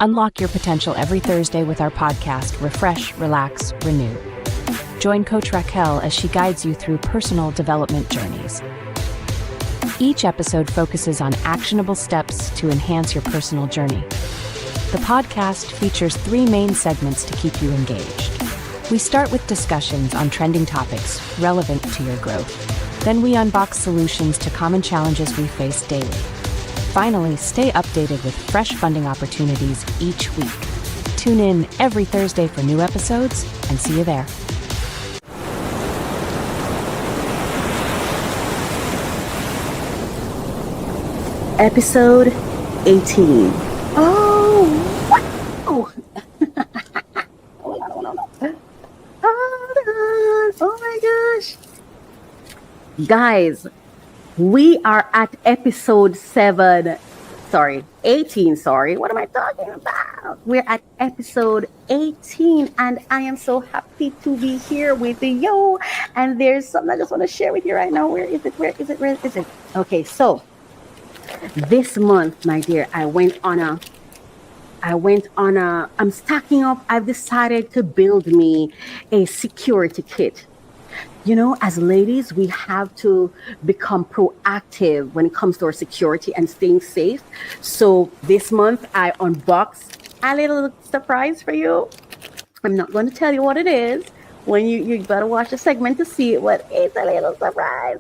Unlock your potential every Thursday with our podcast, Refresh, Relax, Renew. Join Coach Racquel as she guides you through personal development journeys. Each episode focuses on actionable steps to enhance your personal journey. The podcast features 3 main segments to keep you engaged. We start with discussions on trending topics relevant to your growth. Then we unbox solutions to common challenges we face daily. Finally, stay updated with fresh funding opportunities each week. Tune in every Thursday for new episodes, and see you there. Episode 18. Oh, wow. Oh my gosh. Guys, we are at episode 18. What am I talking about? We're at episode 18, and I am so happy to be here with you. And there's something I just want to share with you right now. Where is it? Okay, so this month, my dear, I'm stacking up. I've decided to build me a security kit. You know, as ladies, we have to become proactive when it comes to our security and staying safe. So this month, I unboxed a little surprise for you. I'm not going to tell you what it is. When you better watch the segment to see it, but it's a little surprise.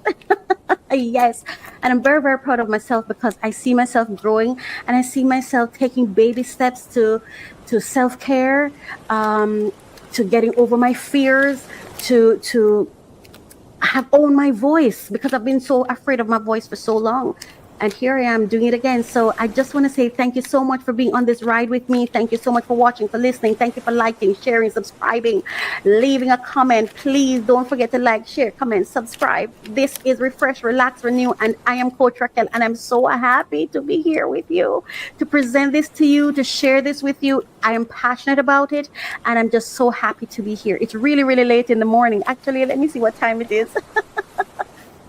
Yes. And I'm very, very proud of myself because I see myself growing and I see myself taking baby steps to self-care, to getting over my fears, to have owned my voice, because I've been so afraid of my voice for so long. And here I am doing it again. So I just want to say thank you so much for being on this ride with me. Thank you so much for watching, for listening. Thank you for liking, sharing, subscribing, leaving a comment. Please don't forget to like, share, comment, subscribe. This is Refresh, Relax, Renew, and I am Coach Racquel, and I'm so happy to be here with you, to present this to you, to share this with you. I am passionate about it, and I'm just so happy to be here. It's really, really late in the morning. Actually, let me see what time it is.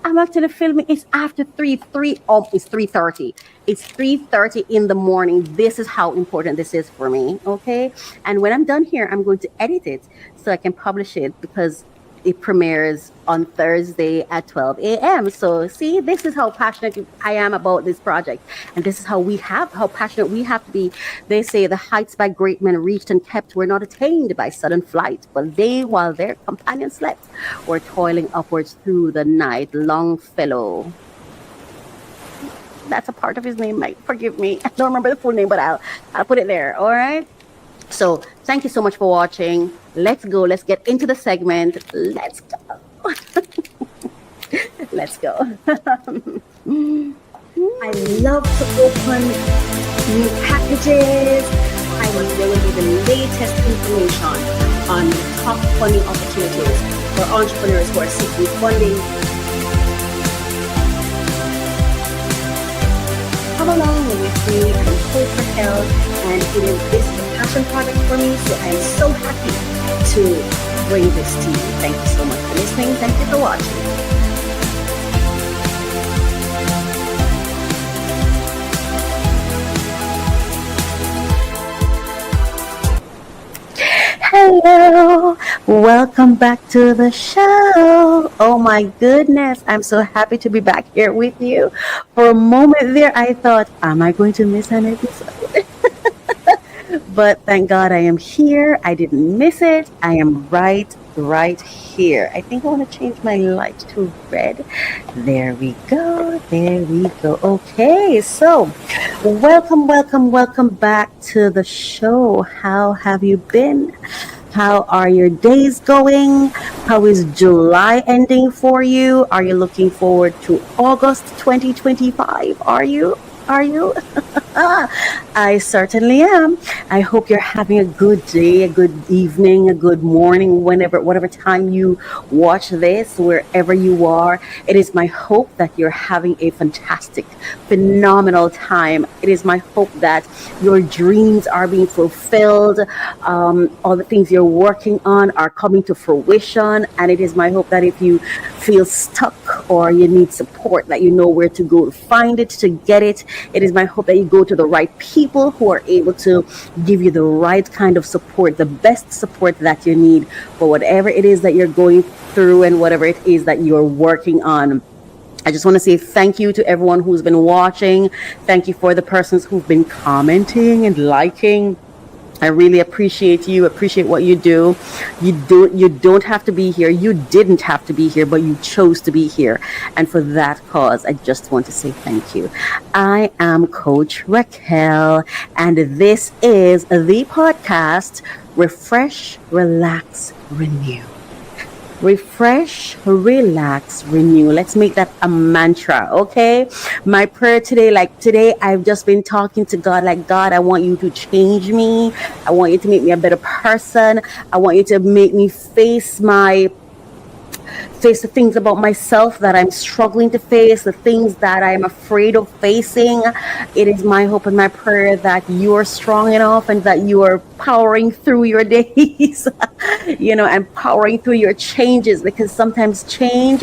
I'm actually filming. It's after 3:30. It's 3:30 in the morning. This is how important this is for me, okay? And when I'm done here, I'm going to edit it so I can publish it, because it premieres on Thursday at 12 a.m. So see, this is how passionate I am about this project. And this is how passionate we have to be. They say the heights by great men reached and kept were not attained by sudden flight, but they, while their companions slept, were toiling upwards through the night. Longfellow. That's a part of his name, Mike. Forgive me. I don't remember the full name, but I'll put it there. All right. So thank you so much for watching. Let's go. Let's get into the segment. Let's go. Let's go. I love to open new packages. I want to bring you the latest information on top funding opportunities for entrepreneurs who are seeking funding. Come along with me. I'm Coach Racquel, and this is a passion project for me, so I'm so happy to bring this to you. Thank you so much for listening. Thank you for watching. Hello, welcome back to the show. Oh my goodness, I'm so happy to be back here with you. For a moment there, I thought, am I going to miss an episode? But thank God I am here. I didn't miss it. I am right here. I think I want to change my light to red. There we go. Okay, so welcome back to the show. How have you been? How are your days going? How is July ending for you? Are you looking forward to August 2025? Are you? I certainly am. I hope you're having a good day, a good evening, a good morning, whatever time you watch this, wherever you are. It is my hope that you're having a fantastic, phenomenal time. It is my hope that your dreams are being fulfilled. All the things you're working on are coming to fruition. And it is my hope that if you feel stuck or you need support, that you know where to go to find it, to get it. It is my hope that you go go to the right people who are able to give you the right kind of support, the best support that you need for whatever it is that you're going through and whatever it is that you're working on. I just want to say thank you to everyone who's been watching. Thank you for the persons who've been commenting and liking. I really appreciate you, appreciate what you do. You don't have to be here. You didn't have to be here, but you chose to be here. And for that cause, I just want to say thank you. I am Coach Racquel, and this is the podcast, Refresh, Relax, Renew. Refresh, relax, renew. Let's make that a mantra, okay? My prayer today, like today, I've just been talking to God, like, God, I want you to change me. I want you to make me a better person. I want you to make me face the things about myself that I'm struggling to face, the things that I'm afraid of facing. It is my hope and my prayer that you are strong enough and that you are powering through your days, and powering through your changes, because sometimes change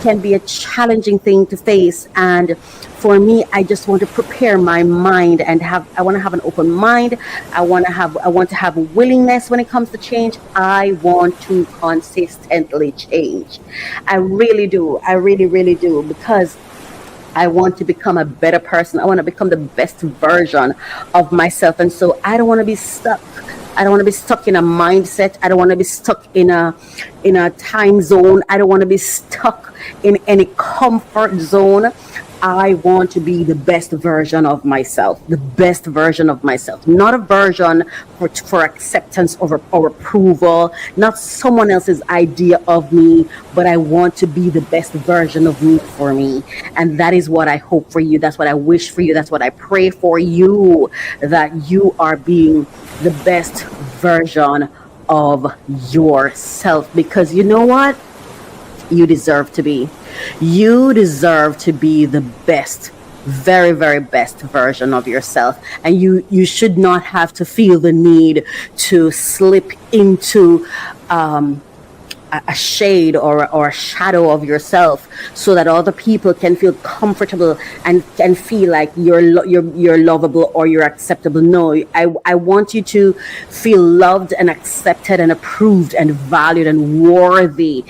can be a challenging thing to face. And for me, I just want to prepare my mind and I want to have an open mind. I want to have willingness when it comes to change. I want to consistently change. I really do. I really, really do, because I want to become a better person. I want to become the best version of myself. And so I don't want to be stuck. I don't want to be stuck in a mindset. I don't want to be stuck in a time zone. I don't want to be stuck in any comfort zone. I want to be the best version of myself, not a version for acceptance or approval, not someone else's idea of me, but I want to be the best version of me for me. And that is what I hope for you. That's what I wish for you. That's what I pray for you, that you are being the best version of yourself, because you know what? You deserve to be. You deserve to be the best, very, very best version of yourself. And you should not have to feel the need to slip into a shade or a shadow of yourself so that other people can feel comfortable and can feel like you're lovable or you're acceptable. No, I want you to feel loved and accepted and approved and valued and worthy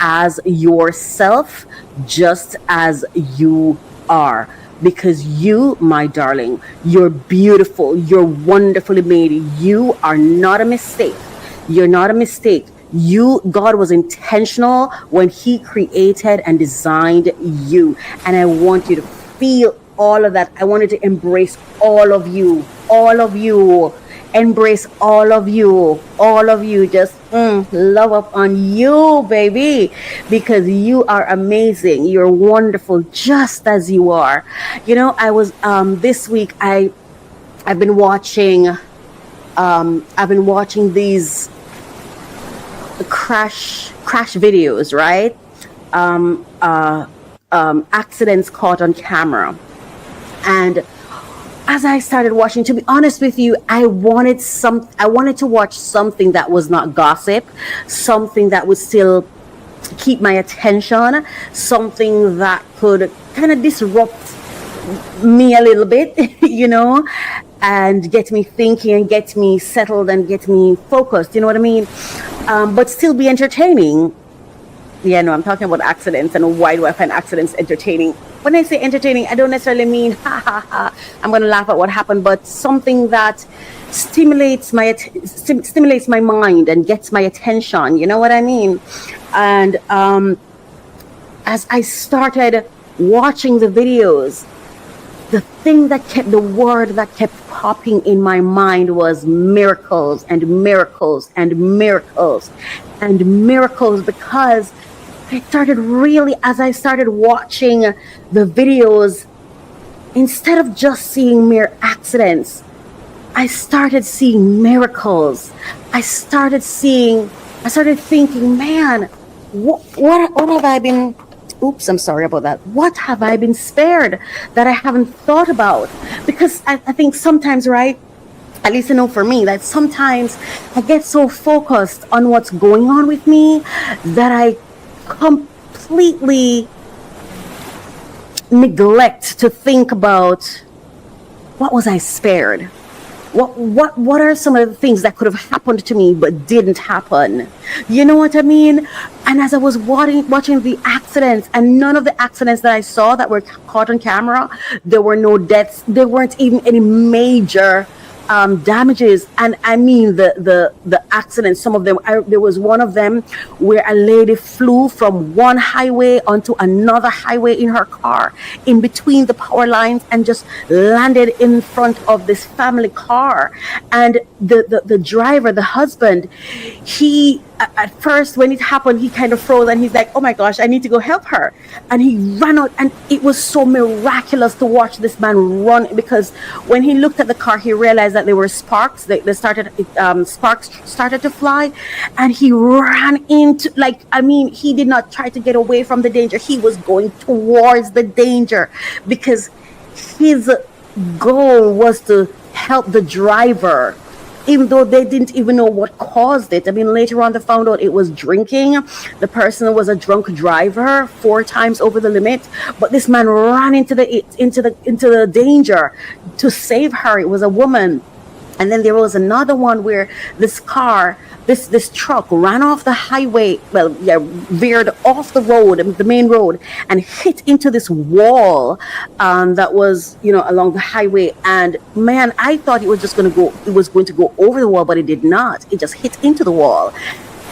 as yourself, just as you are. Because you, my darling, you're beautiful, you're wonderfully made. You are not a mistake. You're not a mistake. God was intentional when he created and designed you. And I want you to feel all of that. I want you to embrace all of you, embrace all of you, just love up on you, baby, because you are amazing. You're wonderful just as you are. I was, this week, I've been watching these crash videos, right? Accidents caught on camera. And as I started watching, to be honest with you, I wanted to watch something that was not gossip, something that would still keep my attention, something that could kind of disrupt me a little bit, and get me thinking and get me settled and get me focused, you know what I mean? But still be entertaining. Yeah, no, I'm talking about accidents, and why do I find accidents entertaining? When I say entertaining, I don't necessarily mean, I'm going to laugh at what happened, but something that stimulates my mind and gets my attention, you know what I mean? And as I started watching the videos, the word that kept popping in my mind was miracles and miracles and miracles and miracles, because as I started watching the videos, instead of just seeing mere accidents, I started seeing miracles. I started thinking, man, what have I been, oops, I'm sorry about that. What have I been spared that I haven't thought about? Because I think sometimes, right, at least I know for me, that sometimes I get so focused on what's going on with me that I completely neglect to think about what was I spared? What are some of the things that could have happened to me but didn't happen? You know what I mean? And as I was watching the accidents, and none of the accidents that I saw that were caught on camera, there were no deaths. There weren't even any major damages. And I mean the accidents, some of them, there was one of them where a lady flew from one highway onto another highway in her car, in between the power lines, and just landed in front of this family car. And the driver, the husband, he, at first when it happened, he kind of froze, and he's like, oh my gosh, I need to go help her. And he ran out, and it was so miraculous to watch this man run, because when he looked at the car, he realized that there were sparks. Sparks started to fly, and he ran into, he did not try to get away from the danger. He was going towards the danger, because his goal was to help the driver, even though they didn't even know what caused it. I mean, later on they found out it was drinking. The person was a drunk driver, 4 times over the limit. But this man ran into the danger to save her. It was a woman. And then there was another one where this truck ran off the highway, veered off the road, the main road, and hit into this wall that was, along the highway. And man, I thought it was going to go over the wall, but it did not. It just hit into the wall.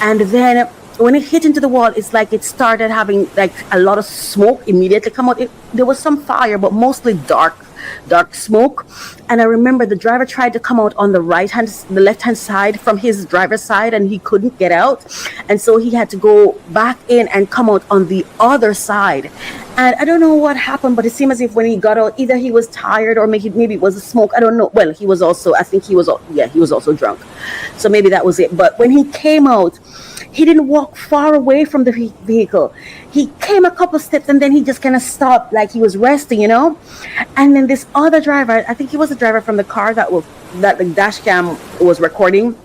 And then when it hit into the wall, it's like it started having like a lot of smoke immediately come out. There was some fire, but mostly dark smoke. And I remember the driver tried to come out on the left-hand side from his driver's side, and he couldn't get out. And so he had to go back in and come out on the other side. And I don't know what happened, but it seemed as if when he got out, either he was tired or maybe it was the smoke. I don't know. Well, he was also drunk. So maybe that was it. But when he came out, he didn't walk far away from the vehicle. He came a couple steps, and then he just kind of stopped, like he was resting, And then this other driver, I think he was the driver from the car that the dash cam was recording,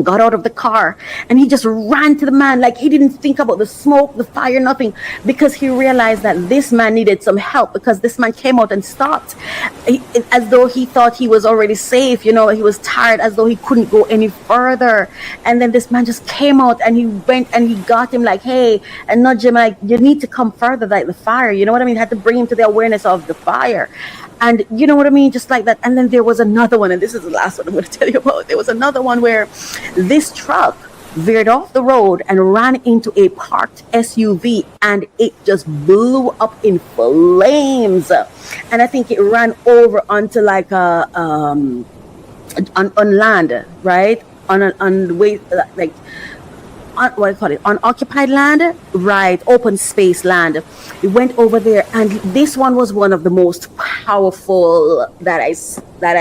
got out of the car, and he just ran to the man. Like, he didn't think about the smoke, the fire, nothing, because he realized that this man needed some help, because this man came out and stopped, as though he thought he was already safe. He was tired, as though he couldn't go any further. And then this man just came out, and he went and he got him, like, hey, and nudged him, like, you need to come further, like the fire, you know what I mean? Had to bring him to the awareness of the fire. And you know what I mean? Just like that. And then there was another one, and this is the last one I'm going to tell you about. There was another one where this truck veered off the road and ran into a parked SUV, and it just blew up in flames. And I think it ran over onto like on land, right? Unoccupied land, right? Open space land. It went over there, and this one was one of the most powerful that I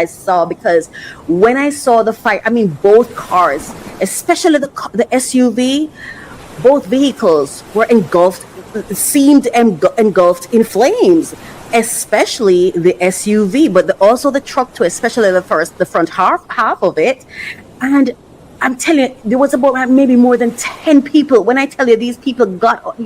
saw, because when I saw the fire, I mean, both cars, especially the SUV, both vehicles were seemed engulfed in flames. Especially the SUV, but also the truck too, especially the front half of it. And I'm telling you, there was about maybe more than 10 people. When I tell you these people God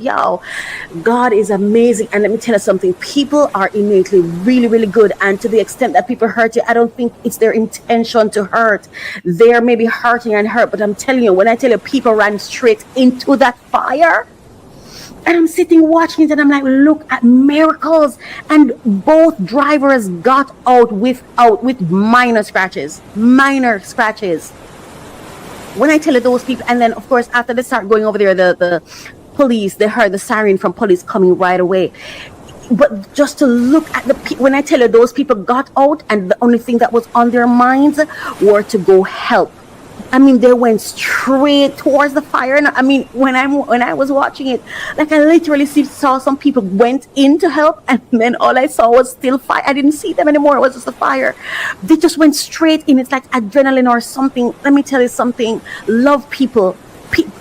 is amazing. And let me tell you something. People are innately really, really good. And to the extent that people hurt you, I don't think it's their intention to hurt. They're maybe hurting and hurt. But I'm telling you, when I tell you people ran straight into that fire, and I'm sitting watching it, and I'm like, look at miracles. And both drivers got out with minor scratches. When I tell you those people, and then of course after they start going over there, the police, they heard the siren from police coming right away. But just to look at when I tell you those people got out, and the only thing that was on their minds were to go help. I mean, they went straight towards the fire. And I mean, when I was watching it, like, I literally saw some people went in to help, and then all I saw was still fire. I didn't see them anymore. It was just the fire. They just went straight in. It's like adrenaline or something. Let me tell you something. Love people.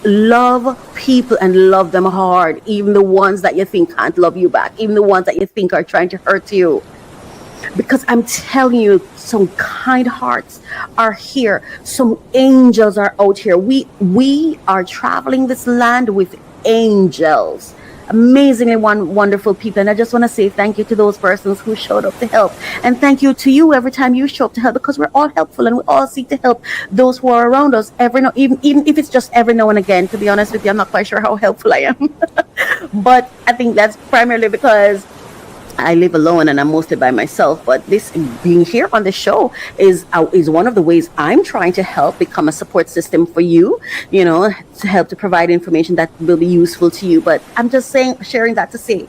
Love people and love them hard. Even the ones that you think can't love you back. Even the ones that you think are trying to hurt you. Because I'm telling you, some kind hearts are here. Some angels are out here. We are traveling this land with angels. amazingly wonderful people. And I just want to say thank you to those persons who showed up to help. And thank you to you every time you show up to help, because we're all helpful and we all seek to help those who are around us even if it's just every now and again. To be honest with you, I'm not quite sure how helpful I am. But I think that's primarily because I live alone and I'm mostly by myself. But this being here on the show is one of the ways I'm trying to help become a support system for you, to help to provide information that will be useful to you. But I'm just sharing that to say,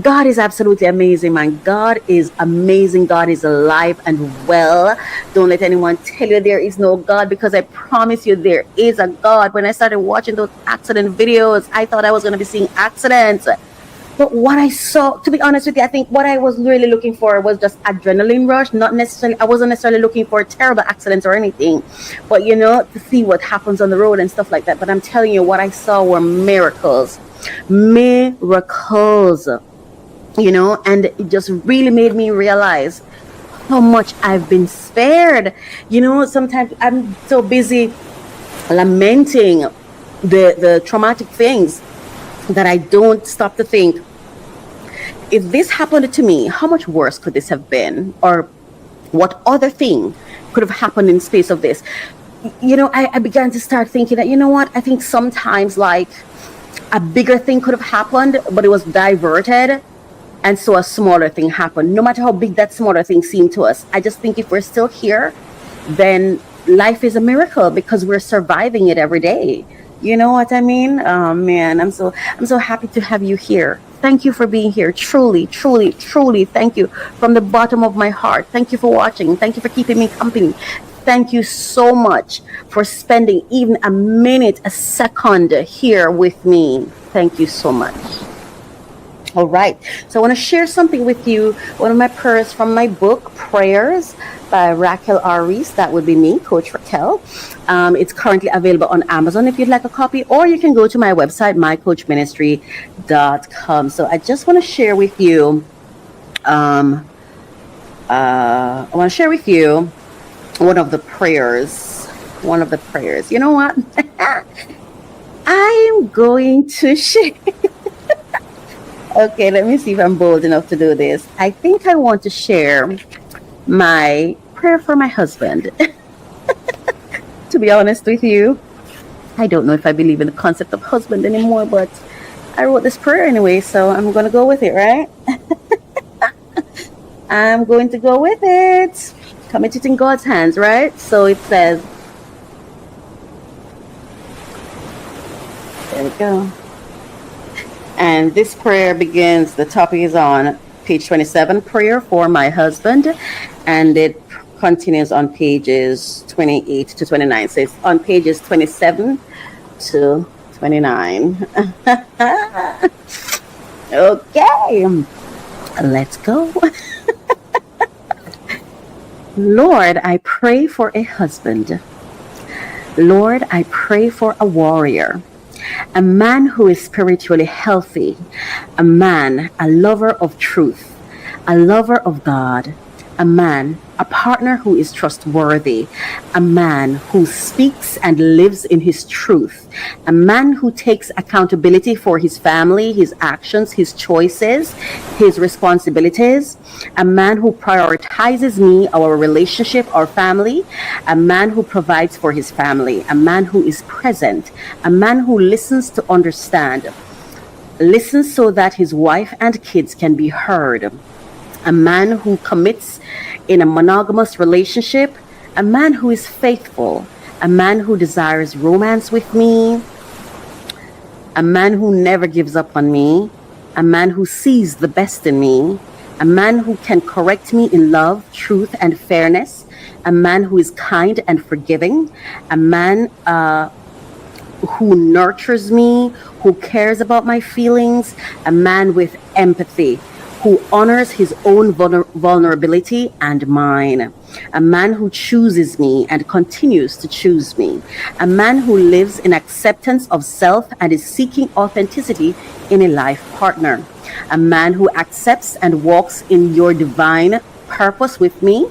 God is absolutely amazing, man. God is amazing. God is alive and well. Don't let anyone tell you there is no God, because I promise you there is a God. When I started watching those accident videos, I thought I was going to be seeing accidents. But what I saw, to be honest with you, I think what I was really looking for was just adrenaline rush. I wasn't necessarily looking for terrible accidents or anything, but to see what happens on the road and stuff like that. But I'm telling you, what I saw were miracles, and it just really made me realize how much I've been spared. Sometimes I'm so busy lamenting the traumatic things that I don't stop to think, if this happened to me, how much worse could this have been? Or what other thing could have happened in space of this? I began to start thinking that, I think sometimes like a bigger thing could have happened, but it was diverted. And so a smaller thing happened. No matter how big that smaller thing seemed to us, I just think if we're still here, then life is a miracle because we're surviving it every day. You know what I mean? Oh man, I'm so happy to have you here. Thank you for being here. Truly, truly, truly, thank you from the bottom of my heart. Thank you for watching. Thank you for keeping me company. Thank you so much for spending even a minute, a second here with me. Thank you so much. All right. So I want to share something with you. One of my prayers from my book, Prayers by Racquel Reese. That would be me, Coach Racquel. It's currently available on Amazon if you'd like a copy, or you can go to my website, mycoachministry.com. So I just want to share with you, one of the prayers. You know what? I'm going to share. Okay, let me see if I'm bold enough to do this. I think I want to share my prayer for my husband. To be honest with you, I don't know if I believe in the concept of husband anymore, but I wrote this prayer anyway, so I'm going to go with it, right? I'm going to go with it. Commit it in God's hands, right? So it says, there we go. And this prayer begins, the topic is on page 27, prayer for my husband, and it continues on pages 28 to 29. So it's on pages 27 to 29. Okay, let's go. Lord, I pray for a husband. Lord, I pray for a warrior. A man who is spiritually healthy, a man, a lover of truth, a lover of God, a man, a partner who is trustworthy, a man who speaks and lives in his truth, a man who takes accountability for his family, his actions, his choices, his responsibilities, a man who prioritizes me, our relationship, our family, a man who provides for his family, a man who is present, a man who listens to understand, listens so that his wife and kids can be heard, a man who commits in a monogamous relationship, a man who is faithful, a man who desires romance with me, a man who never gives up on me, a man who sees the best in me, a man who can correct me in love, truth, and fairness, a man who is kind and forgiving, a man who nurtures me, who cares about my feelings, a man with empathy, who honors his own vulnerability and mine, a man who chooses me and continues to choose me, a man who lives in acceptance of self and is seeking authenticity in a life partner, a man who accepts and walks in your divine purpose with me,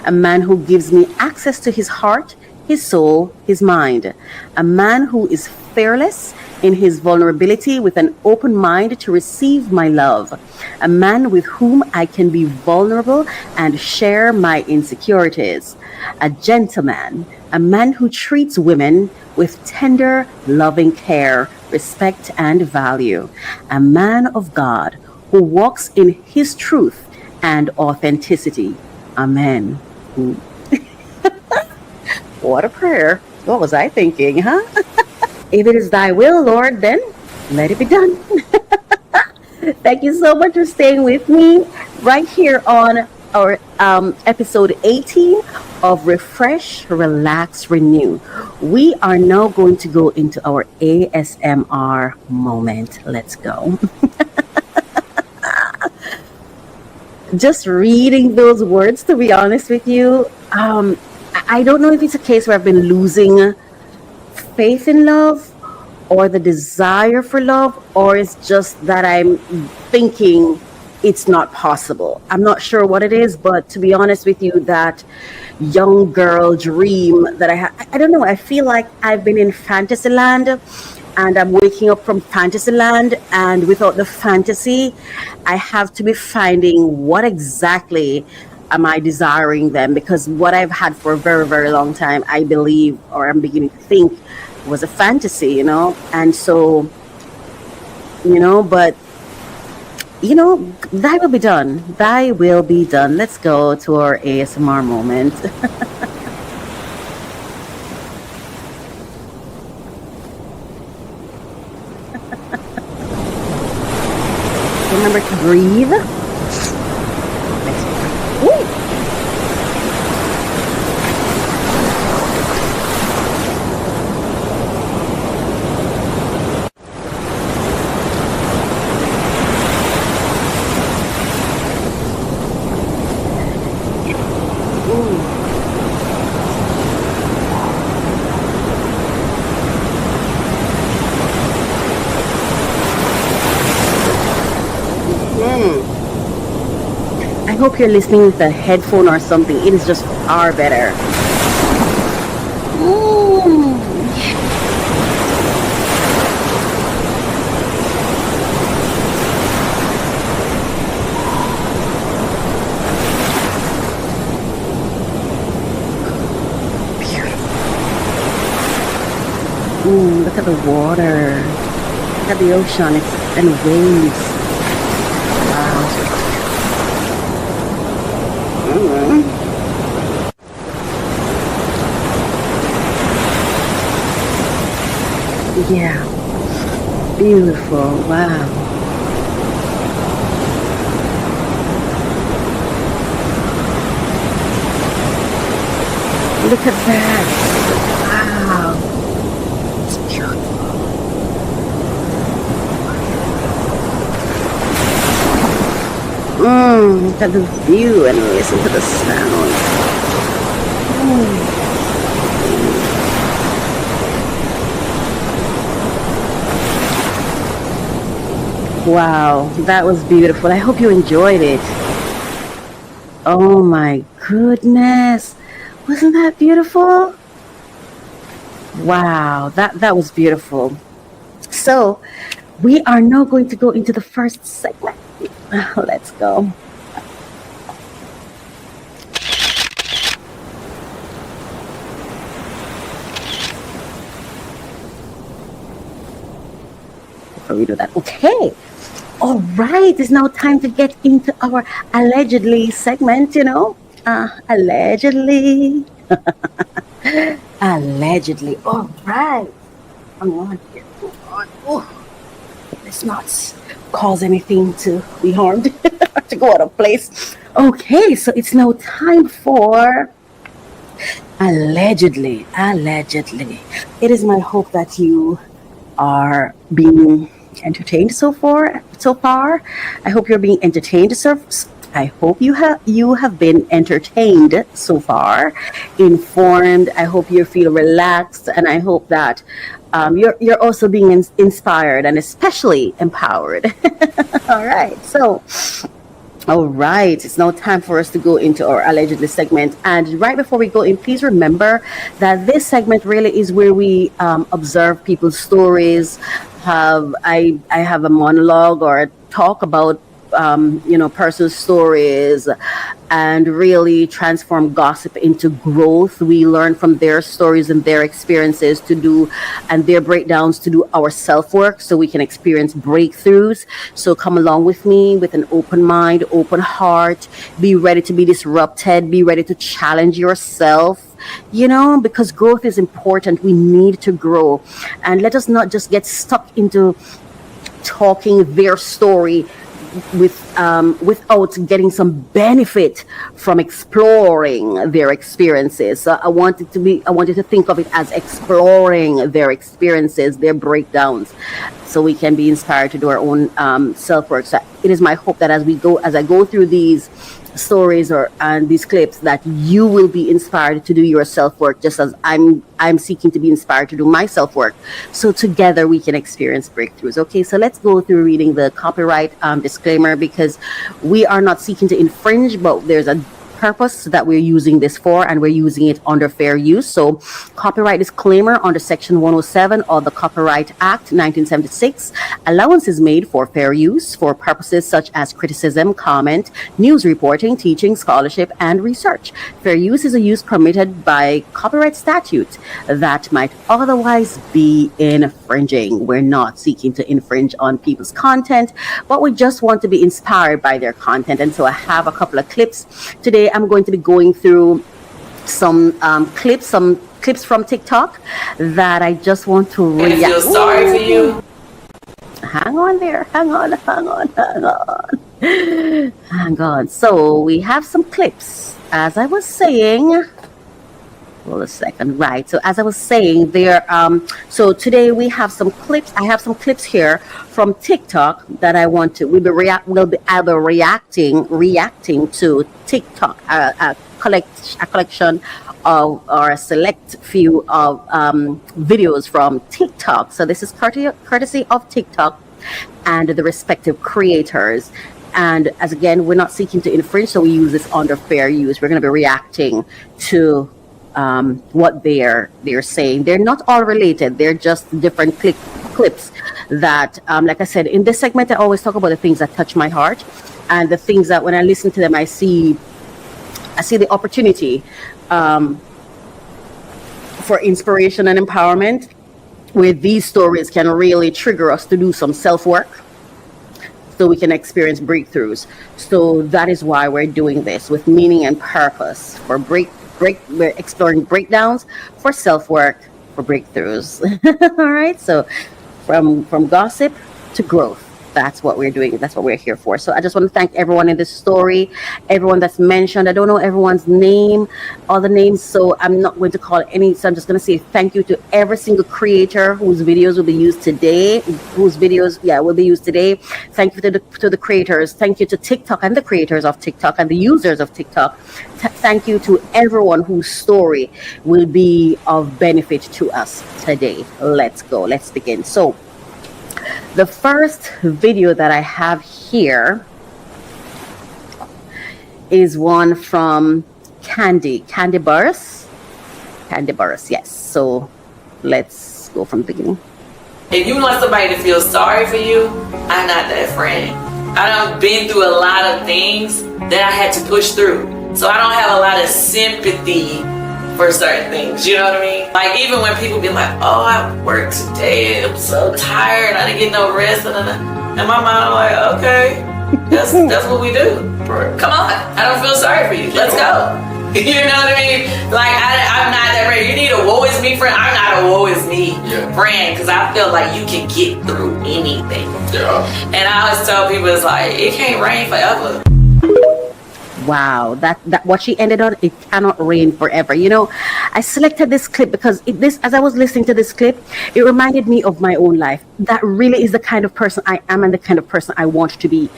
a man who gives me access to his heart, his soul, his mind, a man who is fearless in his vulnerability with an open mind to receive my love. A man with whom I can be vulnerable and share my insecurities. A gentleman, a man who treats women with tender, loving care, respect, and value. A man of God who walks in his truth and authenticity. Amen. What a prayer. What was I thinking, huh? If it is thy will, Lord, then let it be done. Thank you so much for staying with me right here on our episode 18 of Refresh, Relax, Renew. We are now going to go into our ASMR moment. Let's go. Just reading those words, to be honest with you, I don't know if it's a case where I've been losing faith in love or the desire for love, or it's just that I'm thinking it's not possible. I'm not sure what it is, but to be honest with you, that young girl dream that I have, I don't know, I feel like I've been in fantasy land and I'm waking up from fantasy land, and without the fantasy, I have to be finding what exactly am I desiring them, because what I've had for a very, very long time, I believe, or I'm beginning to think, was a fantasy, and so, but thy will be done. Thy will be done. Let's go to our ASMR moment. Remember to breathe. Ooh. I hope you're listening with a headphone or something. It is just far better. Look at the water. Look at the ocean. And waves. Yeah, beautiful. Wow. Look at that. Wow. It's beautiful. Look at the view and listen to the sound. Wow, that was beautiful. I hope you enjoyed it. Oh my goodness. Wasn't that beautiful? Wow, that was beautiful. So, we are now going to go into the first segment. Let's go. Before we do that, okay. All right, it's now time to get into our allegedly segment, allegedly. Allegedly. All right. Come on here. Come on. Oh, let's not cause anything to be harmed, to go out of place. Okay, so it's now time for allegedly. Allegedly. It is my hope that you are being entertained so far. I hope you're being entertained. I hope you have been entertained so far, informed. I hope you feel relaxed, and I hope that you're also being inspired and especially empowered. All right, so. All right, it's now time for us to go into our allegedly segment. And right before we go in, please remember that this segment really is where we observe people's stories, I have a monologue or a talk about personal stories, and really transform gossip into growth. We learn from their stories and their experiences to do, and their breakdowns to do our self work so we can experience breakthroughs. So come along with me with an open mind, open heart. Be ready to be disrupted. Be ready to challenge yourself. Because growth is important. We need to grow. And let us not just get stuck into talking their story without getting some benefit from exploring their experiences. So I want you to think of it as exploring their experiences, their breakdowns, so we can be inspired to do our own self-work. So it is my hope that as I go through these stories and these clips, that you will be inspired to do your self-work, just as I'm seeking to be inspired to do my self-work, so together we can experience breakthroughs. Okay, so let's go through reading the copyright disclaimer, because we are not seeking to infringe, but there's a purpose that we're using this for, and we're using it under fair use. So copyright disclaimer: under section 107 of the Copyright Act 1976, allowance is made for fair use for purposes such as criticism, comment, news reporting, teaching, scholarship, and research. Fair use is a use permitted by copyright statute that might otherwise be infringing. We're not seeking to infringe on people's content, but we just want to be inspired by their content. And so I have a couple of clips today. I'm going to be going through some clips from TikTok that I just want to react. I feel sorry for you. Hang on there. Hang on. So we have some clips. As I was saying, hold a second. Right. So as I was saying, so today we have some clips. I have some clips here from TikTok that I want to. I'll be reacting to TikTok, a collection of, or a select few of videos from TikTok. So this is courtesy of TikTok and the respective creators. And as again, we're not seeking to infringe, so we use this under fair use. We're going to be reacting to what they're saying. They're not all related. They're just different clips that, like I said, in this segment, I always talk about the things that touch my heart, and the things that when I listen to them, I see the opportunity for inspiration and empowerment, where these stories can really trigger us to do some self-work so we can experience breakthroughs. So that is why we're doing this, with meaning and purpose. We're exploring breakdowns for self-work, for breakthroughs. All right, so from gossip to growth. That's what we're doing. That's what we're here for. So I just want to thank everyone in this story, everyone that's mentioned. I don't know everyone's name, all the names, so I'm not going to call any. So I'm just going to say thank you to every single creator whose videos will be used today. Will be used today. Thank you to the creators. Thank you to TikTok and the creators of TikTok and the users of TikTok. Thank you to everyone whose story will be of benefit to us today. Let's go. Let's begin. So the first video that I have here is one from Candy Burris, yes. So let's go from the beginning. If you want somebody to feel sorry for you, I'm not that friend. I done been through a lot of things that I had to push through. So I don't have a lot of sympathy for certain things, you know what I mean? Like, even when people be like, oh, I worked today, I'm so tired, I didn't get no rest, and my mind, I'm like, okay, that's what we do. Come on, I don't feel sorry for you, let's go. You know what I mean? Like, I'm not that friend. You need a woe is me friend. I'm not a woe is me friend, because I feel like you can get through anything. Yeah. And I always tell people, it's like, it can't rain forever. Wow, that what she ended on, it cannot rain forever. I selected this clip because as I was listening to this clip, it reminded me of my own life. That really is the kind of person I am and the kind of person I want to be.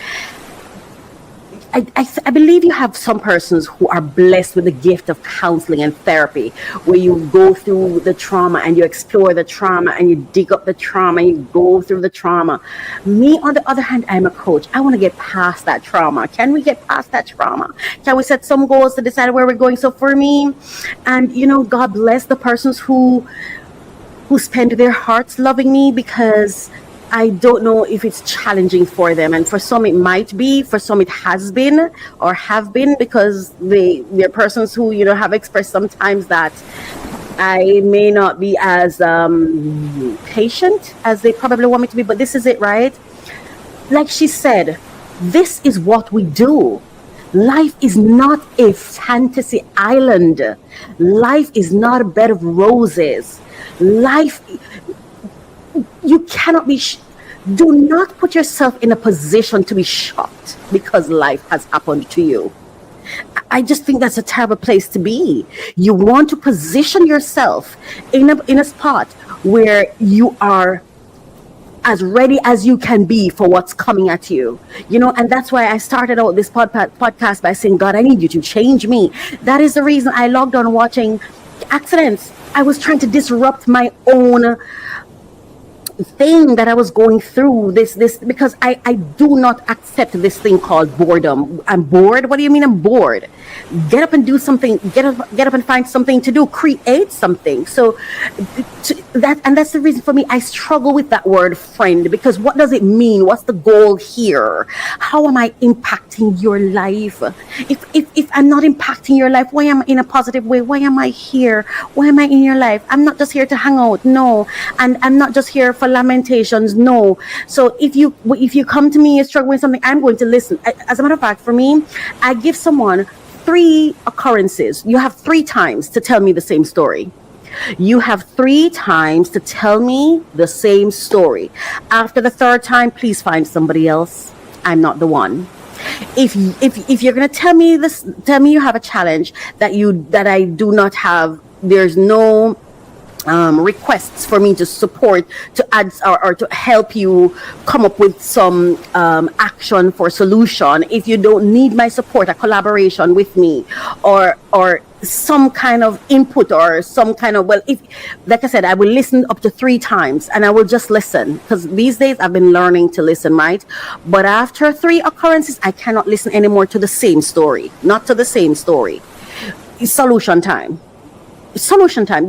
I believe you have some persons who are blessed with the gift of counseling and therapy, where you go through the trauma and you explore the trauma and you dig up the trauma and you go through the trauma. Me, on the other hand, I'm a coach. I want to get past that trauma. Can we get past that trauma? Can we set some goals to decide where we're going? So for me, and God bless the persons who spend their hearts loving me, because I don't know if it's challenging for them, and for some it might be, for some it has been or have been, because they're persons who have expressed sometimes that I may not be as patient as they probably want me to be, but this is it, right? Like she said, this is what we do. Life is not a fantasy island. Life is not a bed of roses. Life, you cannot be, do not put yourself in a position to be shocked because life has happened to you. I just think that's a terrible place to be. You want to position yourself in a spot where you are as ready as you can be for what's coming at you, and that's why I started out this podcast by saying, God, I need you to change me. That is the reason I logged on watching accidents. I was trying to disrupt my own thing that I was going through, this because I do not accept this thing called boredom. I'm bored. What do you mean I'm bored? Get up and do something. Get up and find something to do. Create something. So that's the reason for me I struggle with that word friend, because what does it mean? What's the goal here? How am I impacting your life? If I'm not impacting your life, why am I in a positive way? Why am I here? Why am I in your life? I'm not just here to hang out, no, and I'm not just here for lamentations, no. So if you come to me, you're struggling with something, I'm going to listen. As a matter of fact, for me, I give someone 3 occurrences. You have 3 times to tell me the same story. You have 3 times to tell me the same story. After the 3rd time, please find somebody else. I'm not the one. If you're gonna tell me you have a challenge that I do not have, there's no requests for me to support, to add or to help you come up with some action for solution. If you don't need my support, a collaboration with me, or some kind of input, or some kind of, if, like I said, I will listen up to 3 times, and I will just listen, because these days I've been learning to listen, right? But after 3 occurrences, I cannot listen anymore to the same story. Not to the same story. It's solution time.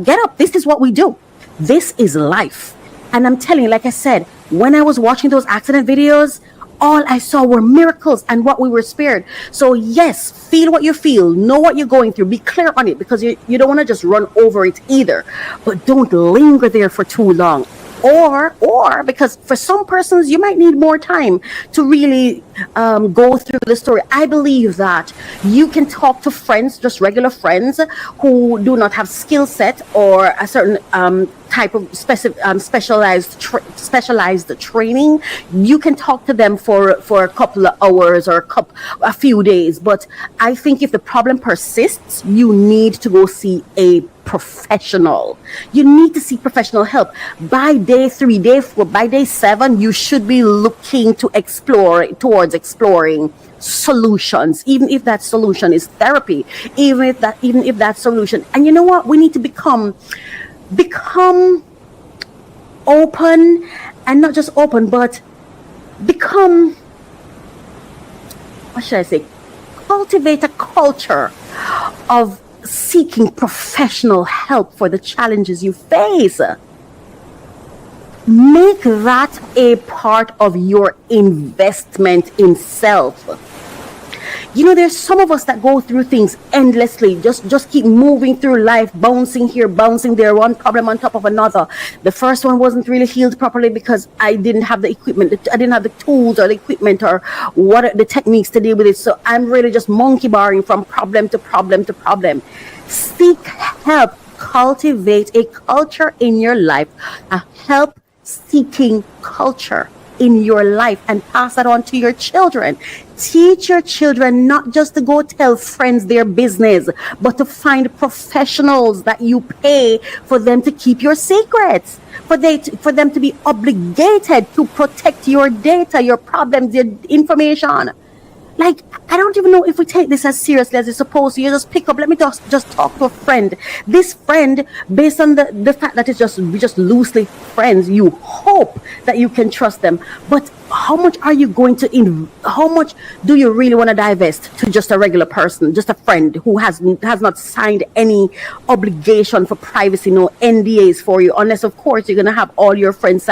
Get up. This is what we do. This is life. And I'm telling you, like I said, when I was watching those accident videos, all I saw were miracles and what we were spared. So yes, feel what you feel, know what you're going through, be clear on it, because you don't want to just run over it either. But don't linger there for too long. Or because for some persons you might need more time to really go through the story. I believe that you can talk to friends, just regular friends who do not have skill set or a certain type of specialized training. You can talk to them for a couple of hours or a few days. But I think if the problem persists, you need to go see a professional. You need to seek professional help. By day 3, day 4, by day 7, you should be looking to exploring solutions, even if that solution is therapy, even if that solution. And you know what? We need to become open, and not just open, but become, what should I say? Cultivate a culture of seeking professional help for the challenges you face. Make that a part of your investment in self. There's some of us that go through things endlessly, just keep moving through life, bouncing here, bouncing there, one problem on top of another. The first one wasn't really healed properly because I didn't have the equipment, I didn't have the tools or the equipment or what are the techniques to deal with it. So I'm really just monkey barring from problem to problem to problem. Seek help. Cultivate a culture in your life, a help seeking culture in your life, and pass that on to your children. Teach your children not just to go tell friends their business, but to find professionals that you pay for them to keep your secrets, for them to be obligated to protect your data, your problems, your information. Like, I don't even know if we take this as seriously as it's supposed to. You just pick up, let me just talk to a friend. This friend, based on the fact that we're just loosely friends, you hope that you can trust them. But how much are you going to how much do you really want to divest to just a regular person, just a friend who has not signed any obligation for privacy, no NDAs for you, unless of course you're going to have all your friends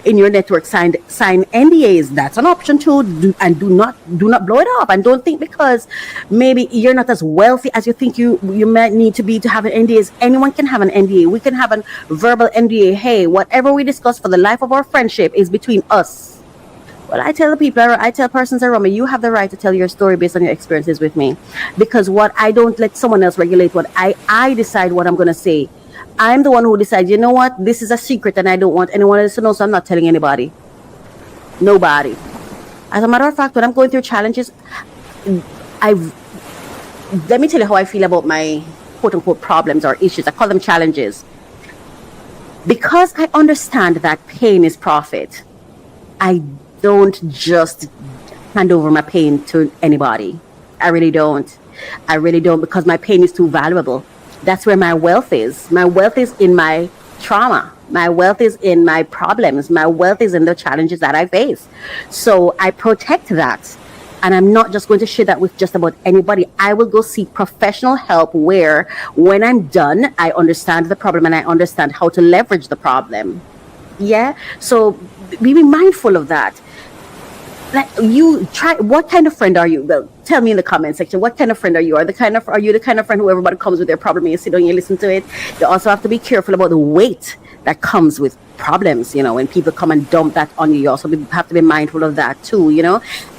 in your network sign NDAs. That's an option too. And do not blow it up, and don't think because maybe you're not as wealthy as you think you might need to be to have an NDAs. Anyone can have an NDA. We can have a verbal NDA. Hey, whatever we discuss for the life of our friendship is between us. Well, I tell persons around me, you have the right to tell your story based on your experiences with me, because what I don't let someone else regulate what I decide what I'm going to say. I'm the one who decides, you know what, this is a secret and I don't want anyone else to know, so I'm not telling anybody. Nobody. As a matter of fact, when I'm going through challenges, let me tell you how I feel about my quote-unquote problems or issues. I call them challenges. Because I understand that pain is profit, I don't just hand over my pain to anybody. I really don't, because my pain is too valuable. That's where my wealth is. My wealth is in my trauma. My wealth is in my problems. My wealth is in the challenges that I face. So I protect that. And I'm not just going to share that with just about anybody. I will go seek professional help where when I'm done, I understand the problem and I understand how to leverage the problem. Yeah. So be mindful of that. Like, you try, what kind of friend are you? Well, tell me in the comment section, what kind of friend are you? Are you the kind of friend who everybody comes with their problem and you sit down and you listen to it? You also have to be careful about the weight that comes with problems. When people come and dump that on you, you also have to be mindful of that too,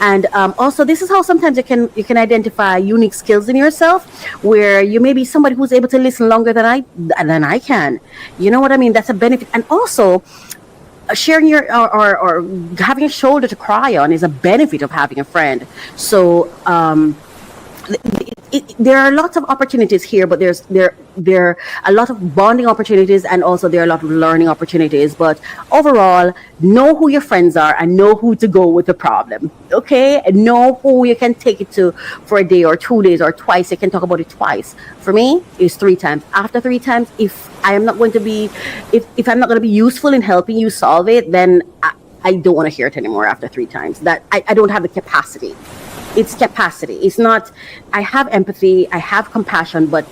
and also this is how sometimes you can identify unique skills in yourself, where you may be somebody who's able to listen longer than I can. You know what I mean? That's a benefit. And also sharing your or having a shoulder to cry on is a benefit of having a friend. So there are lots of opportunities here, but there are a lot of bonding opportunities, and also there are a lot of learning opportunities. But overall, know who your friends are and know who to go with the problem. Okay, and know who you can take it to for a day or 2 days or twice. You can talk about it twice. For me, it's 3 times. After 3 times, if I'm not going to be useful in helping you solve it, then I don't want to hear it anymore. After 3 times, that I don't have the capacity. It's capacity. It's not, I have empathy, I have compassion, but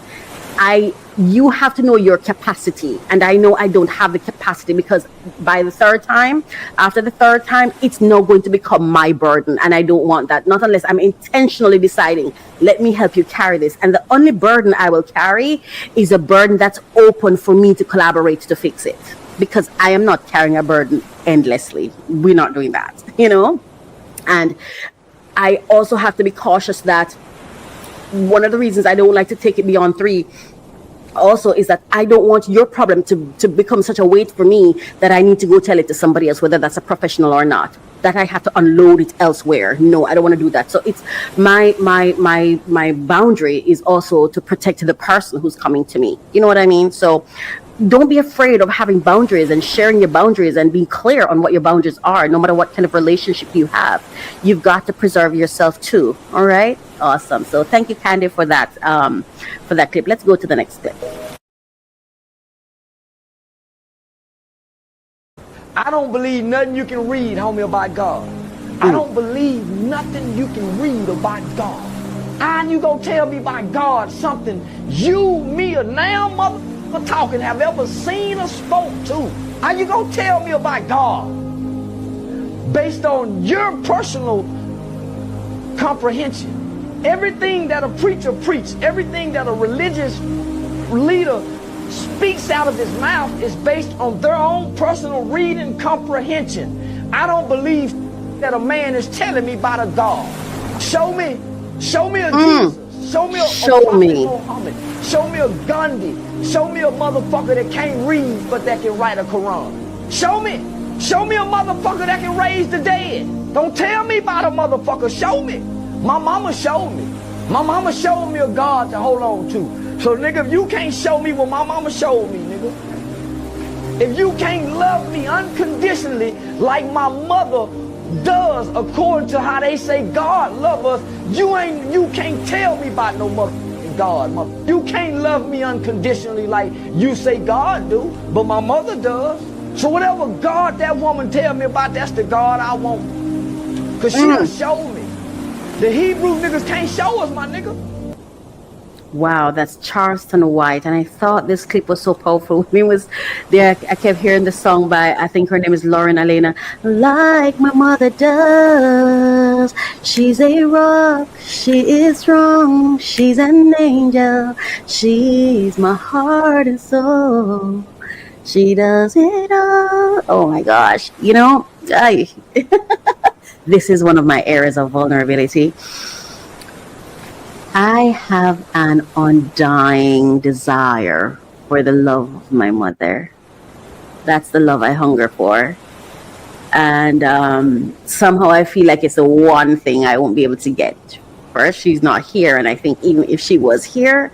you have to know your capacity. And I know I don't have the capacity, because after the third time, it's now going to become my burden. And I don't want that. Not unless I'm intentionally deciding, let me help you carry this. And the only burden I will carry is a burden that's open for me to collaborate to fix it. Because I am not carrying a burden endlessly. We're not doing that, And I also have to be cautious that one of the reasons I don't like to take it beyond 3 also is that I don't want your problem to become such a weight for me that I need to go tell it to somebody else, whether that's a professional or not, that I have to unload it elsewhere. No, I don't want to do that. So it's my boundary is also to protect the person who's coming to me. You know what I mean? So don't be afraid of having boundaries and sharing your boundaries and being clear on what your boundaries are, no matter what kind of relationship you have. You've got to preserve yourself too. All right? Awesome. So thank you, Candy, for that clip. Let's go to the next clip. I don't believe nothing you can read, homie, about God. I don't believe nothing you can read about God. And you gonna tell me about God something you, me, or now, mother talking have ever seen or spoke to? How you gonna tell me about God based on your personal comprehension? Everything that a preacher preaches, everything that a religious leader speaks out of his mouth is based on their own personal reading comprehension. I don't believe that a man is telling me about a God. Show me a Jesus. Show me a Muhammad. Show me a Gandhi. Show me a motherfucker that can't read but that can write a Quran. Show me a motherfucker that can raise the dead. Don't tell me about a motherfucker. Show me. My mama showed me. My mama showed me a God to hold on to. So nigga, if you can't show me what my mama showed me, nigga, if you can't love me unconditionally like my mother does according to how they say God love us, you can't tell me about no motherfucking God, mother. You can't love me unconditionally like you say God do, but my mother does. So whatever God that woman tell me about, that's the God I want. Because she done showed me. The Hebrew niggas can't show us, my nigga. Wow, that's Charleston White. And I thought this clip was so powerful. When it was there, I kept hearing the song by, I think her name is Lauren Elena. Like my mother does. She's a rock. She is strong. She's an angel. She's my heart and soul. She does it all. Oh my gosh. You know, this is one of my areas of vulnerability. I have an undying desire for the love of my mother. That's the love I hunger for. And somehow I feel like it's the one thing I won't be able to get. First, she's not here. And I think even if she was here,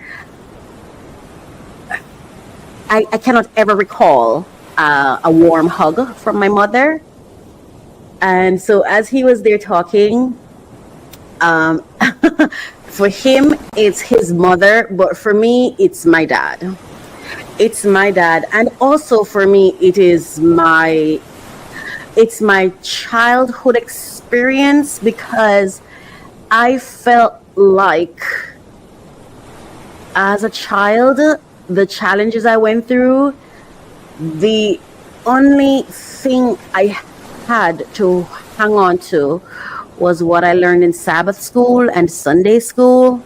I cannot ever recall a warm hug from my mother. And so as he was there talking, for him, it's his mother, but for me, it's my dad. It's my dad. And also for me, it's my childhood experience, because I felt like as a child, the challenges I went through, the only thing I had to hang on to was what I learned in Sabbath school and Sunday school.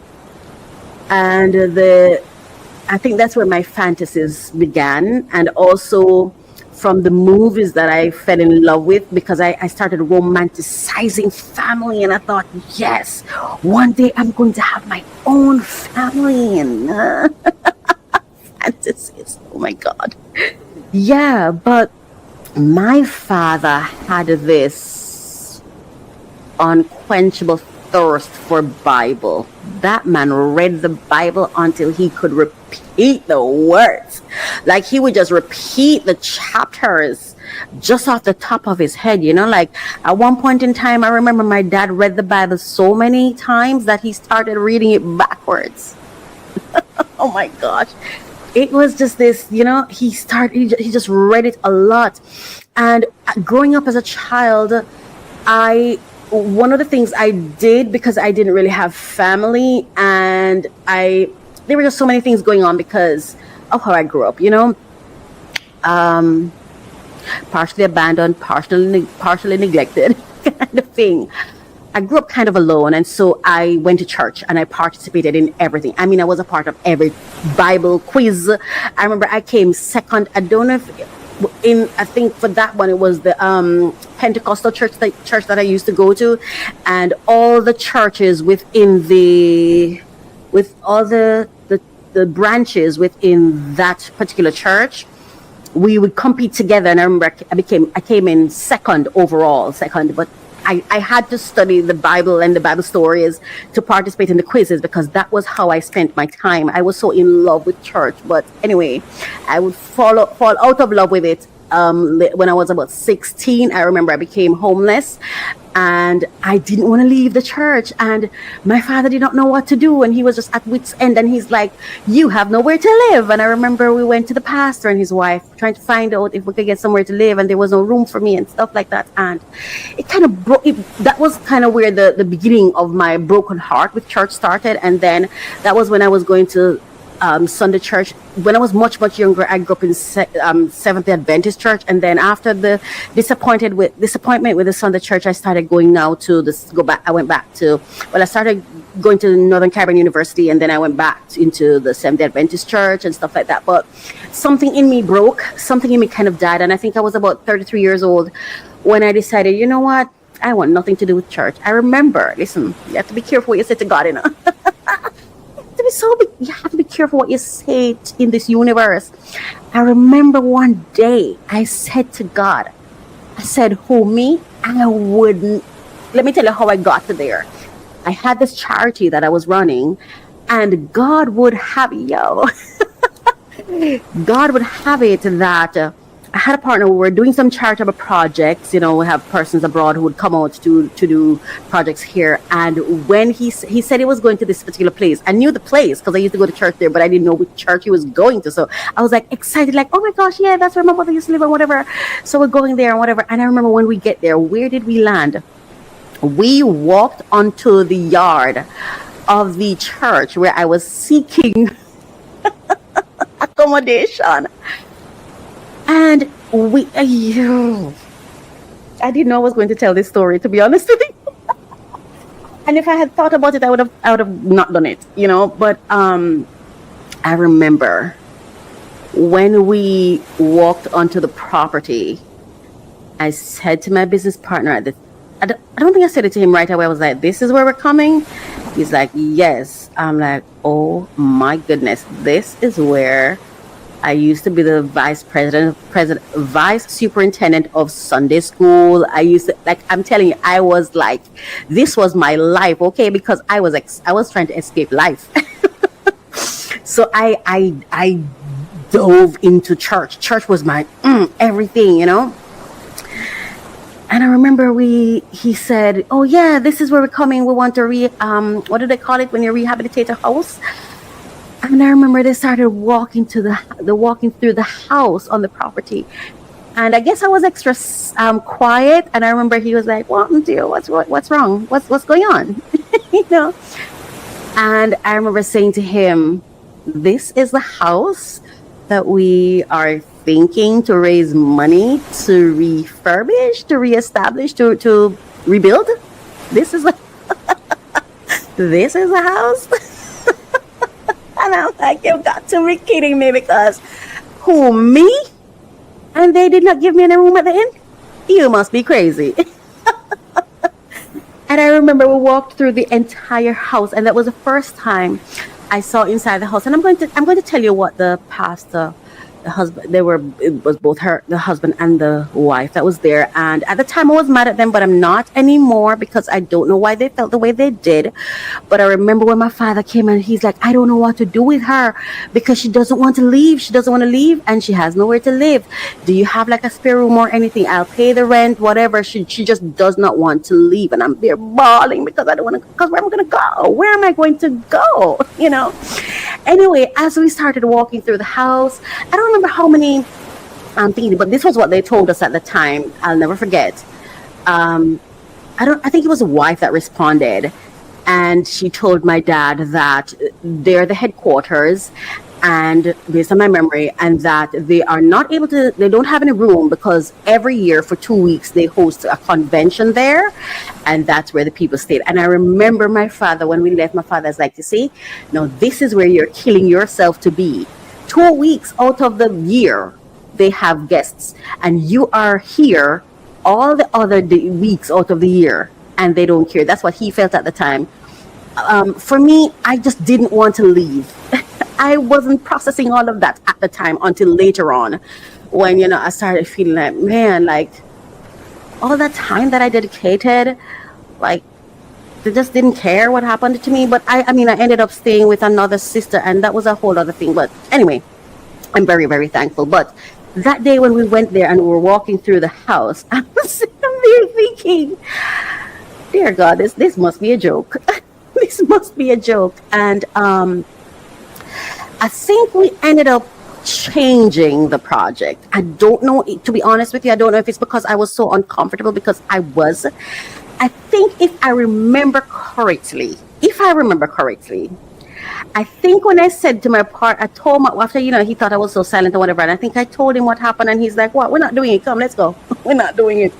And I think that's where my fantasies began. And also from the movies that I fell in love with, because I started romanticizing family, and I thought, yes, one day I'm going to have my own family. And fantasies, oh my God. Yeah, but my father had this unquenchable thirst for Bible. That man read the Bible until he could repeat the words. Like he would just repeat the chapters just off the top of his head, you know. Like at one point in time, I remember my dad read the Bible so many times that he started reading it backwards. Oh my gosh. It was just this, you know, he just read it a lot. And growing up as a child, one of the things I did, because I didn't really have family, and there were just so many things going on because of how I grew up, you know, partially abandoned, partially neglected kind of thing. I grew up kind of alone, and so I went to church and I participated in everything. I mean, I was a part of every Bible quiz. I remember I came second. I don't know if I think for that one it was the Pentecostal church that I used to go to, and all the churches with all the branches within that particular church, we would compete together. And I remember I came in second, but I had to study the Bible and the Bible stories to participate in the quizzes, because that was how I spent my time. I was so in love with church. But anyway, I would fall out of love with it. When I was about 16, I remember I became homeless, and I didn't want to leave the church, and my father did not know what to do, and he was just at wit's end, and he's like, you have nowhere to live. And I remember we went to the pastor and his wife trying to find out if we could get somewhere to live, and there was no room for me and stuff like that. And it kind of that was kind of where the beginning of my broken heart with church started. And then that was when I was going to Sunday church. When I was much younger, I grew up in Seventh-day Adventist church, and then after the disappointment with the Sunday church, I started going now to I started going to Northern Caribbean University, and then I went back into the Seventh-day Adventist church and stuff like that. But something in me broke, something in me kind of died, and I think I was about 33 years old when I decided, you know what, I want nothing to do with church. I remember, listen, you have to be careful what you say to God, you know. You have to be careful what you say in this universe. I remember one day I said to God, I said, who, me? I wouldn't. Let me tell you how I got to there. I had this charity that I was running, and God would have God would have it that I had a partner. We were doing some charitable projects. We have persons abroad who would come out to do projects here. And when he said he was going to this particular place, I knew the place because I used to go to church there, but I didn't know which church he was going to. So I was like excited, like, oh my gosh, yeah, that's where my mother used to live or whatever. So we're going there and whatever. And I remember when we get there, where did we land? We walked onto the yard of the church where I was seeking accommodation. And I didn't know I was going to tell this story, to be honest with you. And if I had thought about it, I would have not done it, But I remember when we walked onto the property, I said to my business partner I don't think I said it to him right away. I was like, "This is where we're coming." He's like, "Yes." I'm like, "Oh my goodness, this is where I used to be the vice superintendent of Sunday school. I used to, like, I'm telling you, I was like, this was my life, okay? Because I was trying to escape life." So I dove into church. Church was my everything, And I remember he said, "Oh yeah, this is where we're coming. We want to what do they call it when you rehabilitate a house?" And I remember they started walking through the house on the property, and I guess I was extra quiet. And I remember he was like, "What, dear? What's wrong? What's going on?" And I remember saying to him, "This is the house that we are thinking to raise money to refurbish, to reestablish, to rebuild. This is this is a house." And I'm like, "You've got to be kidding me, because who, me? And they did not give me any room at the inn? You must be crazy." And I remember we walked through the entire house, and that was the first time I saw inside the house. And I'm going to tell you what the pastor, the husband, it was both the husband and the wife that was there. And at the time I was mad at them, but I'm not anymore, because I don't know why they felt the way they did. But I remember when my father came and he's like, "I don't know what to do with her, because she doesn't want to leave. She doesn't want to leave, and she has nowhere to live. Do you have like a spare room or anything? I'll pay the rent, whatever." She just does not want to leave. And I'm there bawling because I don't want to, because where am I going to go? Where am I going to go? Anyway, as we started walking through the house, I don't remember how many things, but this was what they told us at the time. I'll never forget. I think it was a wife that responded, and she told my dad that they're the headquarters, and based on my memory, and that they don't have any room, because every year for 2 weeks they host a convention there, and that's where the people stayed. And I remember my father, when we left, my father's like, "You see, now this is where you're killing yourself to be. 2 weeks out of the year they have guests, and you are here all the other weeks out of the year, and they don't care." That's what he felt at the time. For me, I just didn't want to leave. I wasn't processing all of that at the time until later on, when I started feeling like, man, like all that time that I dedicated, like they just didn't care what happened to me. But I ended up staying with another sister, and that was a whole other thing. But anyway, I'm very, very thankful. But that day when we went there and we were walking through the house, I was sitting there thinking, dear God, this must be a joke. This must be a joke. And I think we ended up changing the project. I don't know, to be honest with you, I don't know if it's because I was so uncomfortable, because I think if I remember correctly, I think when I said to my partner, I told him after, he thought I was so silent or whatever, and I think I told him what happened, and he's like, "What? We're not doing it. Come, let's go." We're not doing it.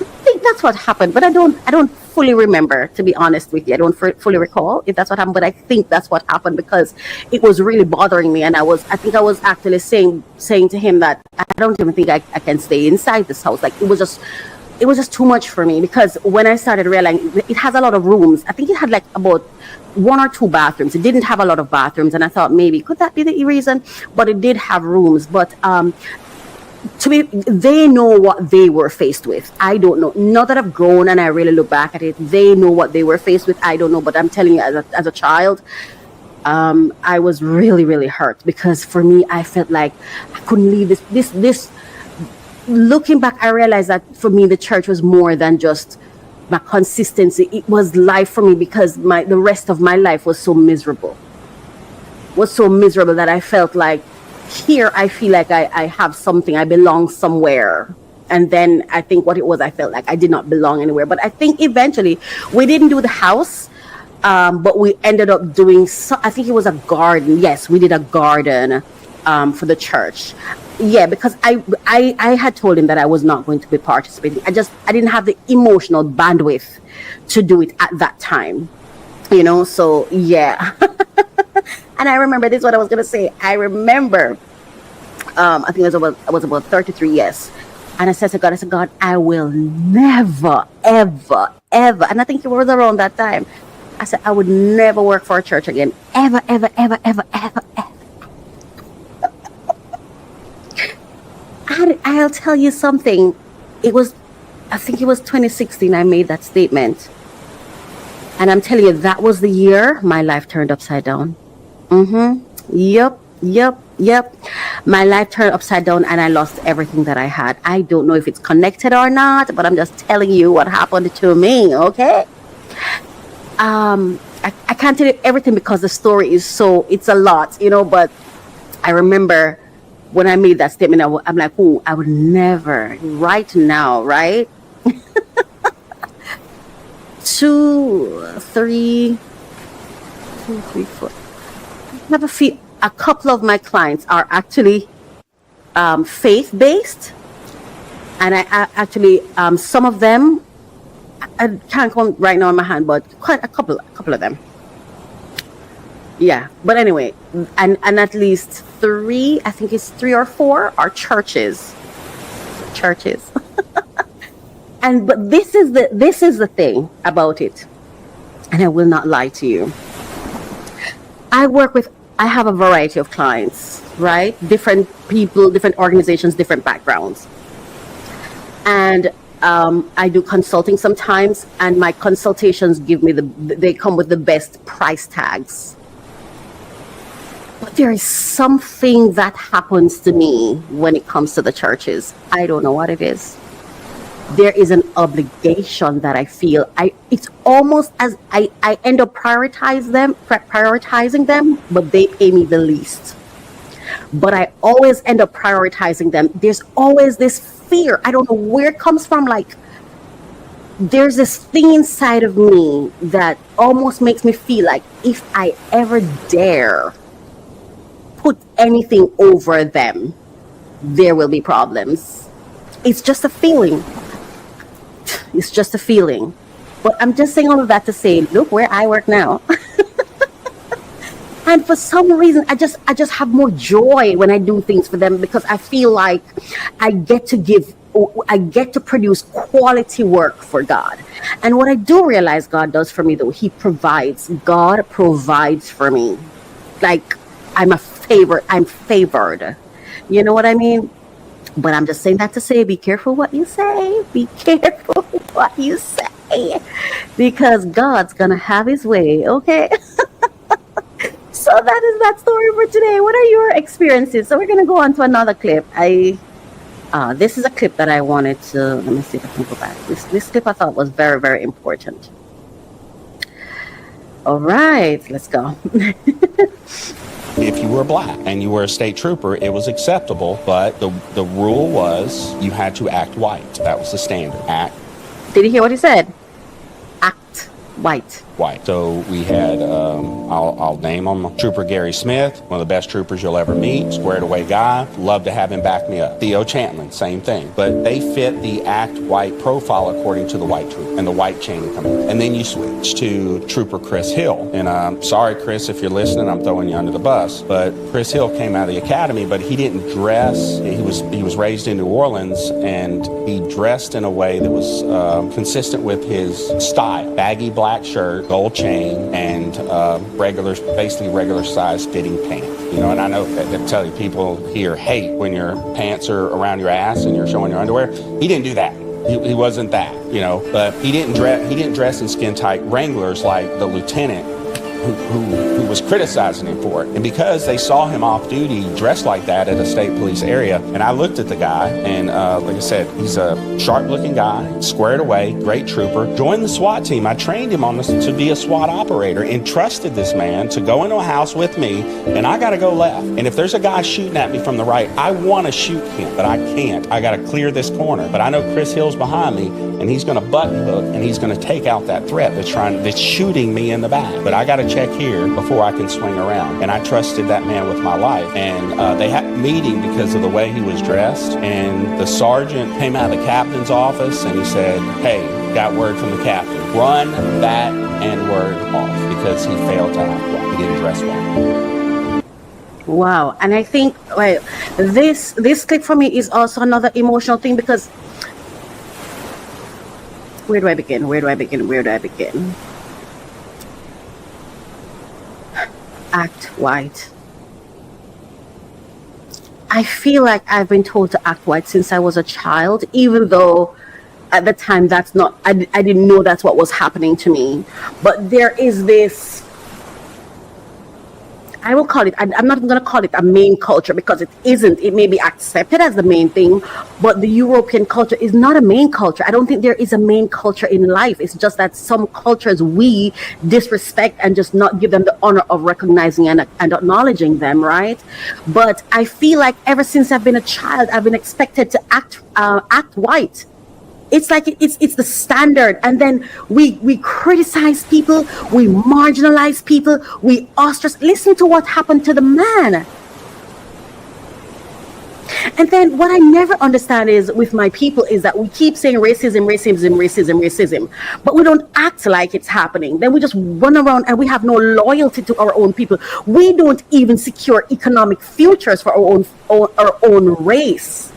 I think that's what happened, but I don't fully remember, to be honest with you. I don't fully recall if that's what happened, but I think that's what happened, because it was really bothering me, and I think I was actually saying to him that I don't even think I can stay inside this house. Like, it was just too much for me, because when I started realizing it has a lot of rooms, I think it had like about 1 or 2 bathrooms. It didn't have a lot of bathrooms, and I thought maybe could that be the reason? But it did have rooms. But they know what they were faced with. I don't know. Not that I've grown and I really look back at it. They know what they were faced with. I don't know. But I'm telling you, as a child, I was really, really hurt, because for me, I felt like I couldn't leave this looking back, I realized that for me, the church was more than just my consistency. It was life for me, because the rest of my life was so miserable. That I felt like, here I feel like I have something, I belong somewhere. And then I think what it was, I felt like I did not belong anywhere. But I think eventually we didn't do the house, but we ended up doing, I think it was a garden. Yes, we did a garden for the church. Yeah, because I had told him that I was not going to be participating. I didn't have the emotional bandwidth to do it at that time, so yeah. And I remember, this is what I was going to say. I remember, I think I was about 33, yes. And I said to God, I will never, ever, ever. And I think it was around that time. I said, I would never work for a church again. Ever, ever, ever, ever, ever, ever. I'll tell you something. I think it was 2016 I made that statement. And I'm telling you, that was the year my life turned upside down. Yep. My life turned upside down, and I lost everything that I had. I don't know if it's connected or not, but I'm just telling you what happened to me, okay? I can't tell you everything because the story is it's a lot, but I remember when I made that statement, I'm like, oh, I would never, right now, right? 2, 3, 4. A couple of my clients are actually faith-based, and I actually some of them, I can't count right now in my hand, but quite a couple of them. Yeah, but anyway, and at least 3, I think it's 3 or 4 are churches. But this is the thing about it, and I will not lie to you. I have a variety of clients, right? Different people, different organizations, different backgrounds. And I do consulting sometimes, and my consultations they come with the best price tags. But there is something that happens to me when it comes to the churches. I don't know what it is. There is an obligation that I feel. It's almost as I end up prioritizing them, but they pay me the least. But I always end up prioritizing them. There's always this fear. I don't know where it comes from. Like, there's this thing inside of me that almost makes me feel like if I ever dare put anything over them, there will be problems. It's just a feeling. But I'm just saying all of that to say, look where I work now. And for some reason, I just have more joy when I do things for them, because I feel like I get to produce quality work for God. And what I do realize God does for me, though, God provides for me. Like, I'm favored. You know what I mean? But I'm just saying that to say, be careful what you say. Be careful what you say. Because God's going to have his way, okay? So that is that story for today. What are your experiences? So we're going to go on to another clip. This is a clip that I wanted to, let me see if I can go back. This clip I thought was very, very important. All right, let's go. If you were black and you were a state trooper, it was acceptable, but the rule was you had to act white. That was the standard. Did you hear what he said? Act white. So we had, I'll name him, Trooper Gary Smith, one of the best troopers you'll ever meet, squared away guy, love to have him back me up. Theo Chantlin, same thing. But they fit the act white profile according to the white troop and the white chain of command. And then you switch to Trooper Chris Hill. And I'm sorry, Chris, if you're listening, I'm throwing you under the bus. But Chris Hill came out of the academy, but he didn't dress. He was raised in New Orleans, and he dressed in a way that was consistent with his style. Baggy black shirt, gold chain, and basically regular size fitting pants. And I know that tell you, people here hate when your pants are around your ass and you're showing your underwear. He didn't do that. He wasn't that, but he didn't dress in skin tight Wranglers like the lieutenant who was criticizing him for it. And because they saw him off duty dressed like that at a state police area, and I looked at the guy, and like I said, he's a sharp-looking guy, squared away, great trooper, joined the SWAT team. I trained him on this to be a SWAT operator and trusted this man to go into a house with me, and I got to go left. And if there's a guy shooting at me from the right, I want to shoot him, but I can't. I got to clear this corner. But I know Chris Hill's behind me, and he's going to button hook, and he's going to take out that threat that's shooting me in the back. But I got to check here before I can swing around. And I trusted that man with my life. And they had a meeting because of the way he was dressed. And the sergeant came out of the captain's office, and he said, "Hey, got word from the captain. Run that N-word off," because he failed to act well. He didn't dress well. Wow. And I think this clip for me is also another emotional thing, because where do I begin? Act white. I feel like I've been told to act white since I was a child, even though at the time I didn't know that's what was happening to me. But there is this, I will call it, I'm not going to call it a main culture, because it isn't. It may be accepted as the main thing, but the European culture is not a main culture. I don't think there is a main culture in life. It's just that some cultures we disrespect and just not give them the honor of recognizing and acknowledging them, right? But I feel like ever since I've been a child, I've been expected to act white. It's like it's the standard, and then we criticize people, we marginalize people, we ostracize. Listen to what happened to the man. And then what I never understand is with my people is that we keep saying racism, but we don't act like it's happening. Then we just run around and we have no loyalty to our own people. We don't even secure economic futures for our own race.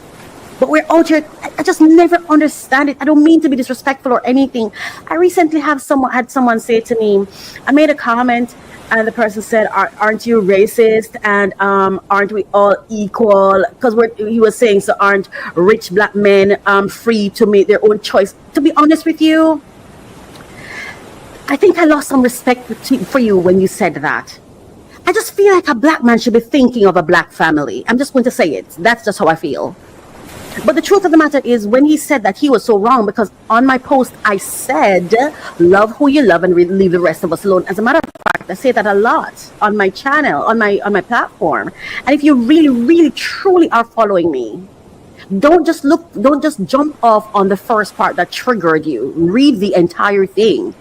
But we're out here. I just never understand it. I don't mean to be disrespectful or anything. I recently had someone say to me, I made a comment, and the person said, "Aren't you racist? And aren't we all equal?" Because he was saying, so aren't rich black men free to make their own choice? To be honest with you, I think I lost some respect for you when you said that. I just feel like a black man should be thinking of a black family. I'm just going to say it. That's just how I feel. But the truth of the matter is, when he said that, he was so wrong, because on my post I said, love who you love and leave the rest of us alone. As a matter of fact, I say that a lot on my channel, on my platform. And if you really, really, truly are following me, don't just jump off on the first part that triggered you. Read the entire thing.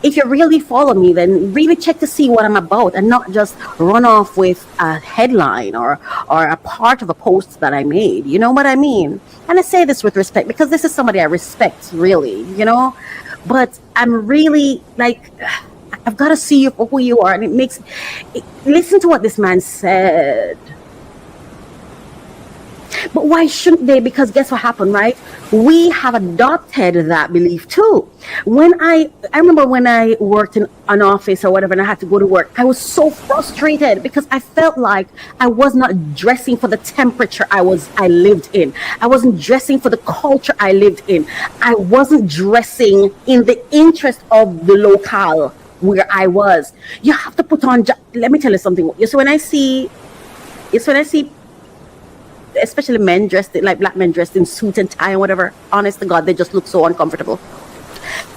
If you really follow me, then really check to see what I'm about, and not just run off with a headline or a part of a post that I made. You know what I mean? And I say this with respect, because this is somebody I respect, really, you know? But I'm really like, I've got to see you for who you are. And listen to what this man said. But why shouldn't they? Because guess what happened, right? We have adopted that belief too. I remember when I worked in an office or whatever, and I had to go to work, I was so frustrated because I felt like I was not dressing for the temperature I lived in. I wasn't dressing for the culture I lived in. I wasn't dressing in the interest of the locale where I was. You have to put on, let me tell you something. So when I see especially men dressed like black men dressed in suit and tie and whatever, honest to God, they just look so uncomfortable.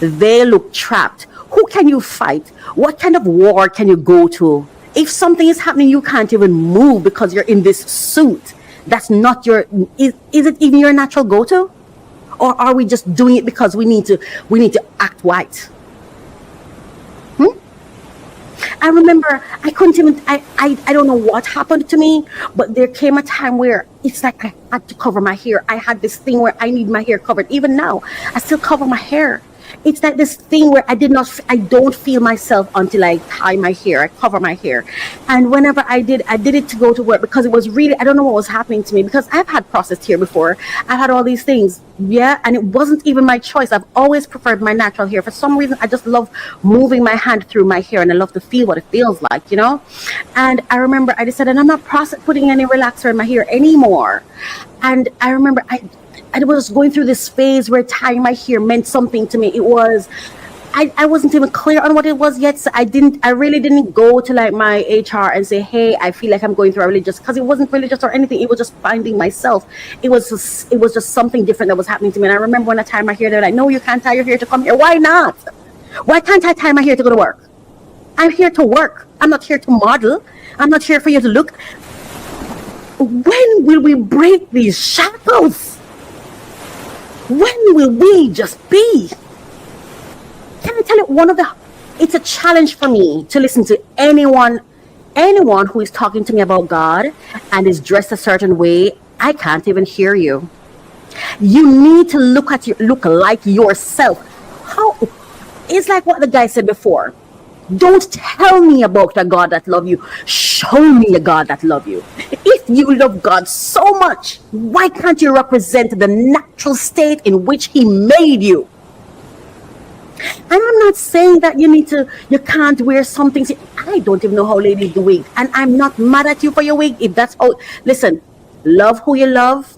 They look trapped. Who can you fight? What kind of war can you go to? If something is happening, you can't even move because you're in this suit. That's not your, is it even your natural go-to? Or are we just doing it because we need to act white? I remember I couldn't even, I don't know what happened to me, but there came a time where it's like I had to cover my hair. I had this thing where I need my hair covered. Even now, I still cover my hair. It's like this thing where I don't feel myself until I tie my hair, I cover my hair. And whenever I did it to go to work, because it was really, I don't know what was happening to me, because I've had processed hair before. I had all these things. Yeah. And it wasn't even my choice. I've always preferred my natural hair. For some reason, I just love moving my hand through my hair, and I love to feel what it feels like, you know? And I remember I decided I'm not putting any relaxer in my hair anymore. And I remember I was going through this phase where tying my hair meant something to me. I wasn't even clear on what it was yet. So I really didn't go to like my HR and say, hey, I feel like I'm going through a religious, because it wasn't religious or anything. It was just finding myself. It was just something different that was happening to me. And I remember when I tied my hair, they're like, no, you can't tie your hair to come here. Why not? Why can't I tie my hair to go to work? I'm here to work. I'm not here to model. I'm not here for you to look. When will we break these shackles? When will we just be? Can I tell you, it's a challenge for me to listen to anyone who is talking to me about God and is dressed a certain way. I can't even hear you. You need to look like yourself. It's like what the guy said before. Don't tell me about a God that loves you. Show me a God that loves you. If you love God so much, why can't you represent the natural state in which He made you? And I'm not saying that you can't wear something. I don't even know how ladies do wig. And I'm not mad at you for your wig. If that's all, listen, love who you love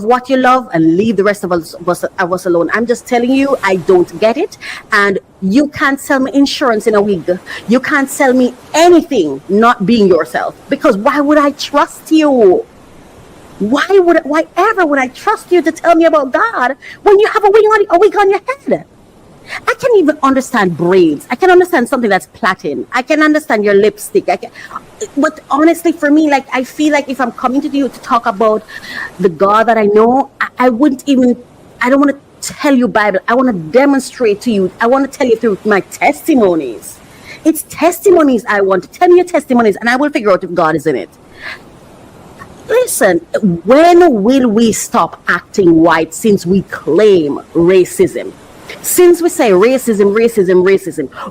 what you love, and leave the rest of us alone. I'm just telling you, I don't get it. And you can't sell me insurance in a wig. You can't sell me anything not being yourself. Because why would I trust you? Why ever would I trust you to tell me about God when you have a wig on your head? I can even understand braids. I can understand something that's plaiting. I can understand your lipstick. But honestly, for me, like, I feel like if I'm coming to you to talk about the God that I know, I don't want to tell you Bible. I want to demonstrate to you. I want to tell you through my testimonies. It's testimonies I want. Tell me your testimonies and I will figure out if God is in it. Listen, when will we stop acting white since we claim racism? Since we say racism,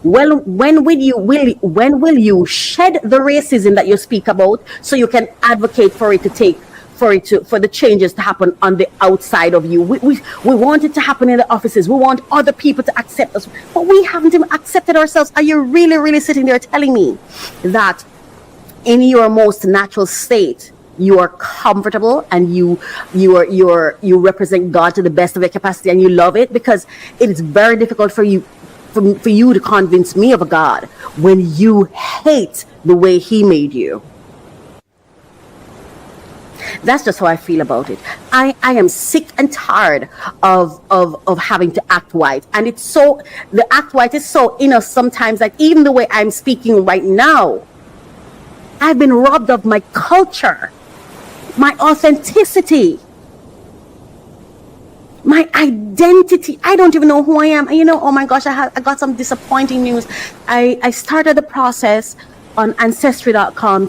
well, when will you shed the racism that you speak about so you can advocate for the changes to happen on the outside of you? We want it to happen in the offices. We want other people to accept us, but we haven't even accepted ourselves. Are you really, really sitting there telling me that in your most natural state you are comfortable and you represent God to the best of your capacity and you love it? Because it is very difficult for you to convince me of a God when you hate the way He made you. That's just how I feel about it. I am sick and tired of having to act white. And the act white is so in us sometimes, like even the way I'm speaking right now, I've been robbed of my culture, my authenticity, my identity. I don't even know who I am. Oh my gosh, I got some disappointing news. I started the process on Ancestry.com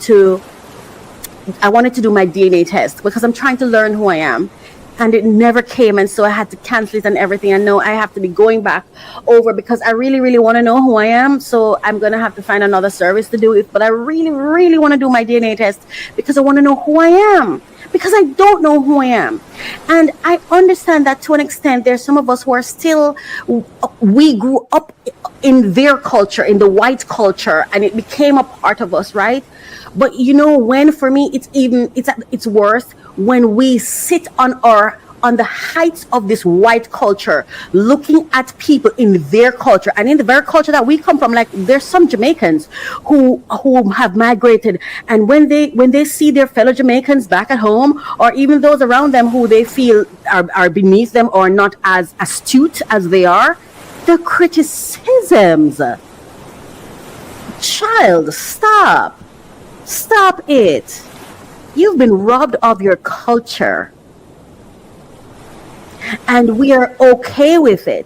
I wanted to do my DNA test because I'm trying to learn who I am. And it never came, and so I had to cancel it and everything. I know I have to be going back over because I really, really want to know who I am. So I'm going to have to find another service to do it. But I really, really want to do my DNA test because I want to know who I am. Because I don't know who I am. And I understand that to an extent, there's some of us who are still, we grew up in their culture, in the white culture, and it became a part of us, right? But when for me, it's worse when we sit on the heights of this white culture, looking at people in their culture and in the very culture that we come from. Like there's some Jamaicans who have migrated, and when they see their fellow Jamaicans back at home, or even those around them who they feel are beneath them or not as astute as they are, the criticisms. Child, stop it. You've been robbed of your culture. And we are okay with it.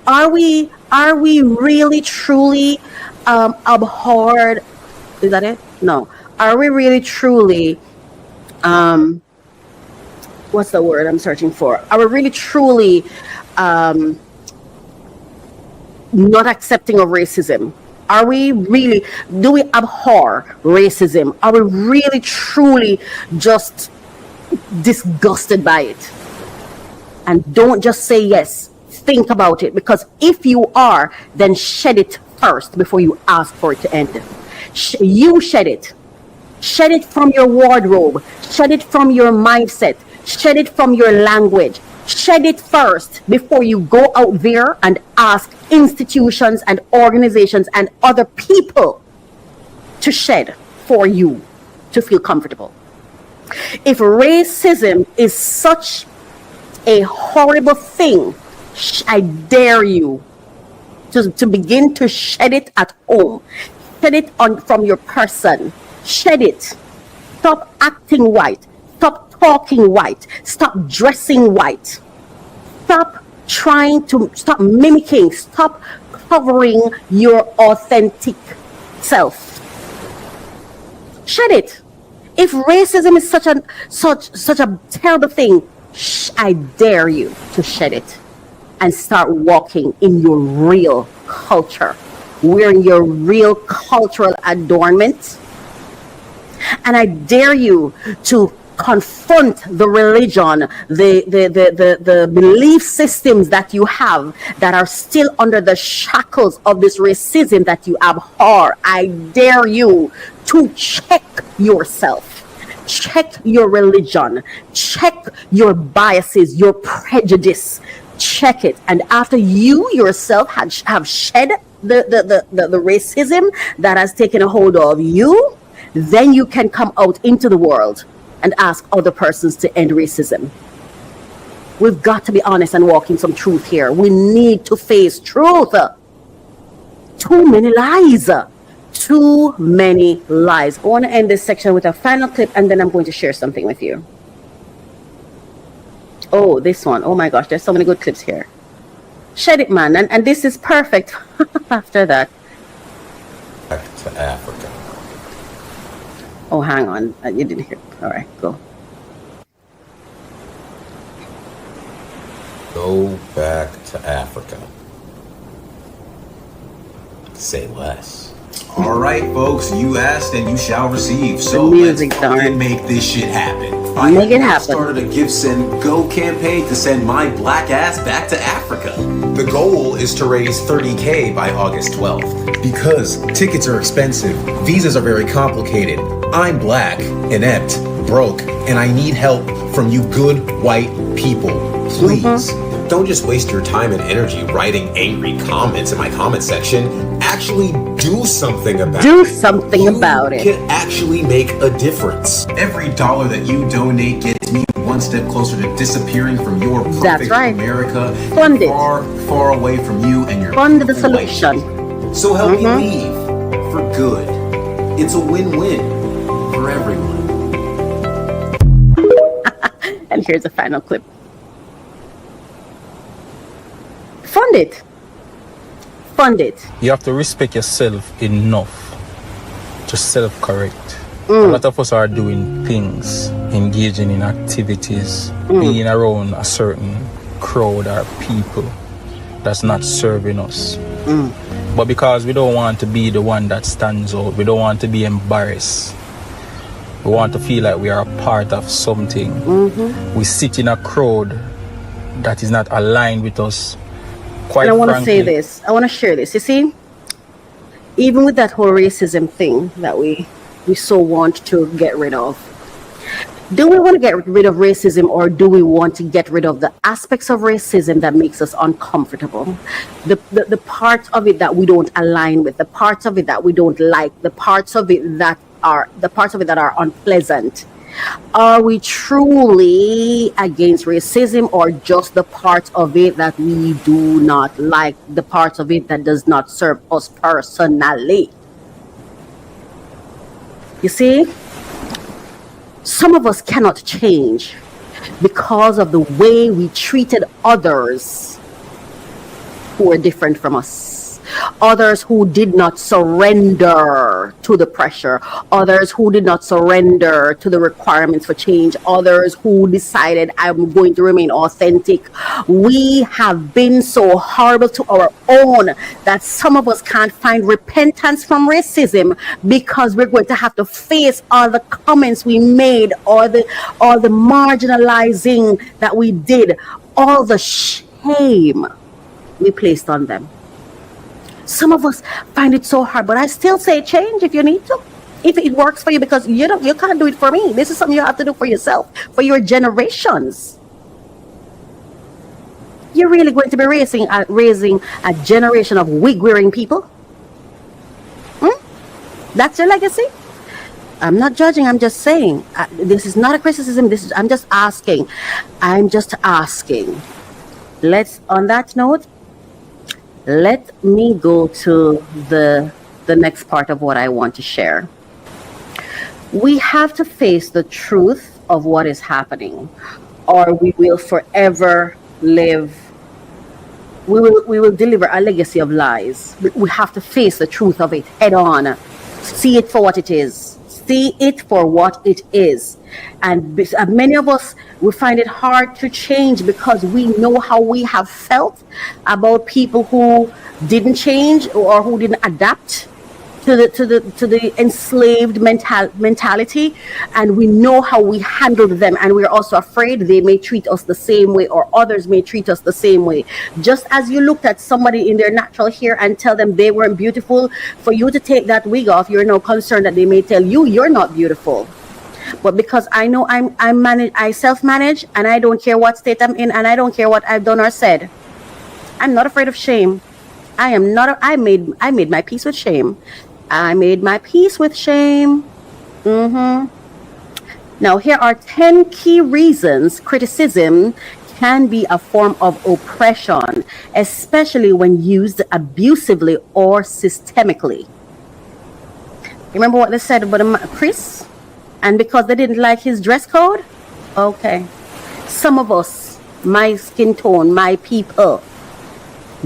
Are we really truly abhorred? Is that it? No. Are we really truly what's the word I'm searching for? Are we really truly not accepting of racism? Do we abhor racism? Are we really truly just disgusted by it? And don't just say yes. Think about it, because if you are, then shed it first before you ask for it to end. You shed it. Shed it from your wardrobe. Shed it from your mindset. Shed it from your language. Shed it first before you go out there and ask institutions and organizations and other people to shed for you to feel comfortable. If racism is such a horrible thing, I dare you to begin to shed it at home. Shed it from your person. Shed it. Stop acting white. Stop talking white. Stop dressing white. Stop mimicking. Stop covering your authentic self. Shed it. If racism is such a terrible thing, I dare you to shed it and start walking in your real culture, wearing your real cultural adornment. And I dare you to confront the religion, the belief systems that you have that are still under the shackles of this racism that you abhor. I dare you to check yourself. Check your religion. Check your biases, your prejudice. Check it. And after you yourself have shed the racism that has taken a hold of you, then you can come out into the world and ask other persons to end racism. We've got to be honest and walk in some truth here. We need to face truth. Too many lies. Too many lies. I want to end this section with a final clip, and then I'm going to share something with you. Oh, this one. Oh my gosh, there's so many good clips here. Shed it, man. And this is perfect after that. Back to Africa. Oh, hang on. You didn't hear. All right, go. Go back to Africa. Say less. All right, folks, you asked and you shall receive. So let's fucking make this shit happen. Make it happen. Started a Give Send Go campaign to send my black ass back to Africa. The goal is to raise $30,000 by August 12th. Because tickets are expensive, visas are very complicated. I'm black, inept, broke, and I need help from you good white people. Please, don't just waste your time and energy writing angry comments in my comment section. Actually do something about it. Do something about it. You can actually make a difference. Every dollar that you donate gets me one step closer to disappearing from your perfect America. Fund it. Far, far away from you and your fund the solution. So help me leave for good. It's a win-win for everyone. And here's a final clip. Fund it. Fund it. You have to respect yourself enough to self-correct. A lot of us are doing things, engaging in activities, being around a certain crowd or people that's not serving us. But because we don't want to be the one that stands out, we don't want to be embarrassed, we want to feel like we are a part of something. We sit in a crowd that is not aligned with us. Quite and I want to frankly, say this. I want to share this. You see, even with that whole racism thing that we so want to get rid of, do we want to get rid of racism, or do we want to get rid of the aspects of racism that makes us uncomfortable? The parts of it that we don't align with, the parts of it that we don't like, the parts of it that are unpleasant. Are we truly against racism, or just the parts of it that we do not like, the parts of it that does not serve us personally? You see, some of us cannot change because of the way we treated others who are different from us. Others who did not surrender to the pressure, others who did not surrender to the requirements for change, others who decided, I'm going to remain authentic. We have been so horrible to our own that some of us can't find repentance from racism because we're going to have to face all the comments we made, all the marginalizing that we did, all the shame we placed on them. Some of us find it so hard, but I still say change if you need to. If it works for you, because you can't do it for me. This is something you have to do for yourself, for your generations. you're really going to be raising a generation of wig-wearing people? That's your legacy? I'm not judging. I'm just saying. This is not a criticism. I'm just asking. On that note, let me go to the next part of what I want to share. We have to face the truth of what is happening, or we will forever live. We will deliver a legacy of lies. We have to face the truth of it head on. See it for what it is. See it for what it is. And many of us, we find it hard to change because we know how we have felt about people who didn't change or who didn't adapt to the enslaved mentality, and we know how we handled them, and we're also afraid they may treat us the same way, or others may treat us the same way. Just as you looked at somebody in their natural hair and tell them they weren't beautiful, for you to take that wig off, you're now concerned that they may tell you you're not beautiful. But because I know I self-manage, and I don't care what state I'm in, and I don't care what I've done or said, I'm not afraid of shame. I made my peace with shame. I made my peace with shame. Now, here are 10 key reasons criticism can be a form of oppression, especially when used abusively or systemically. Remember what they said about Chris? And because they didn't like his dress code? Okay. Some of us, my skin tone, my people,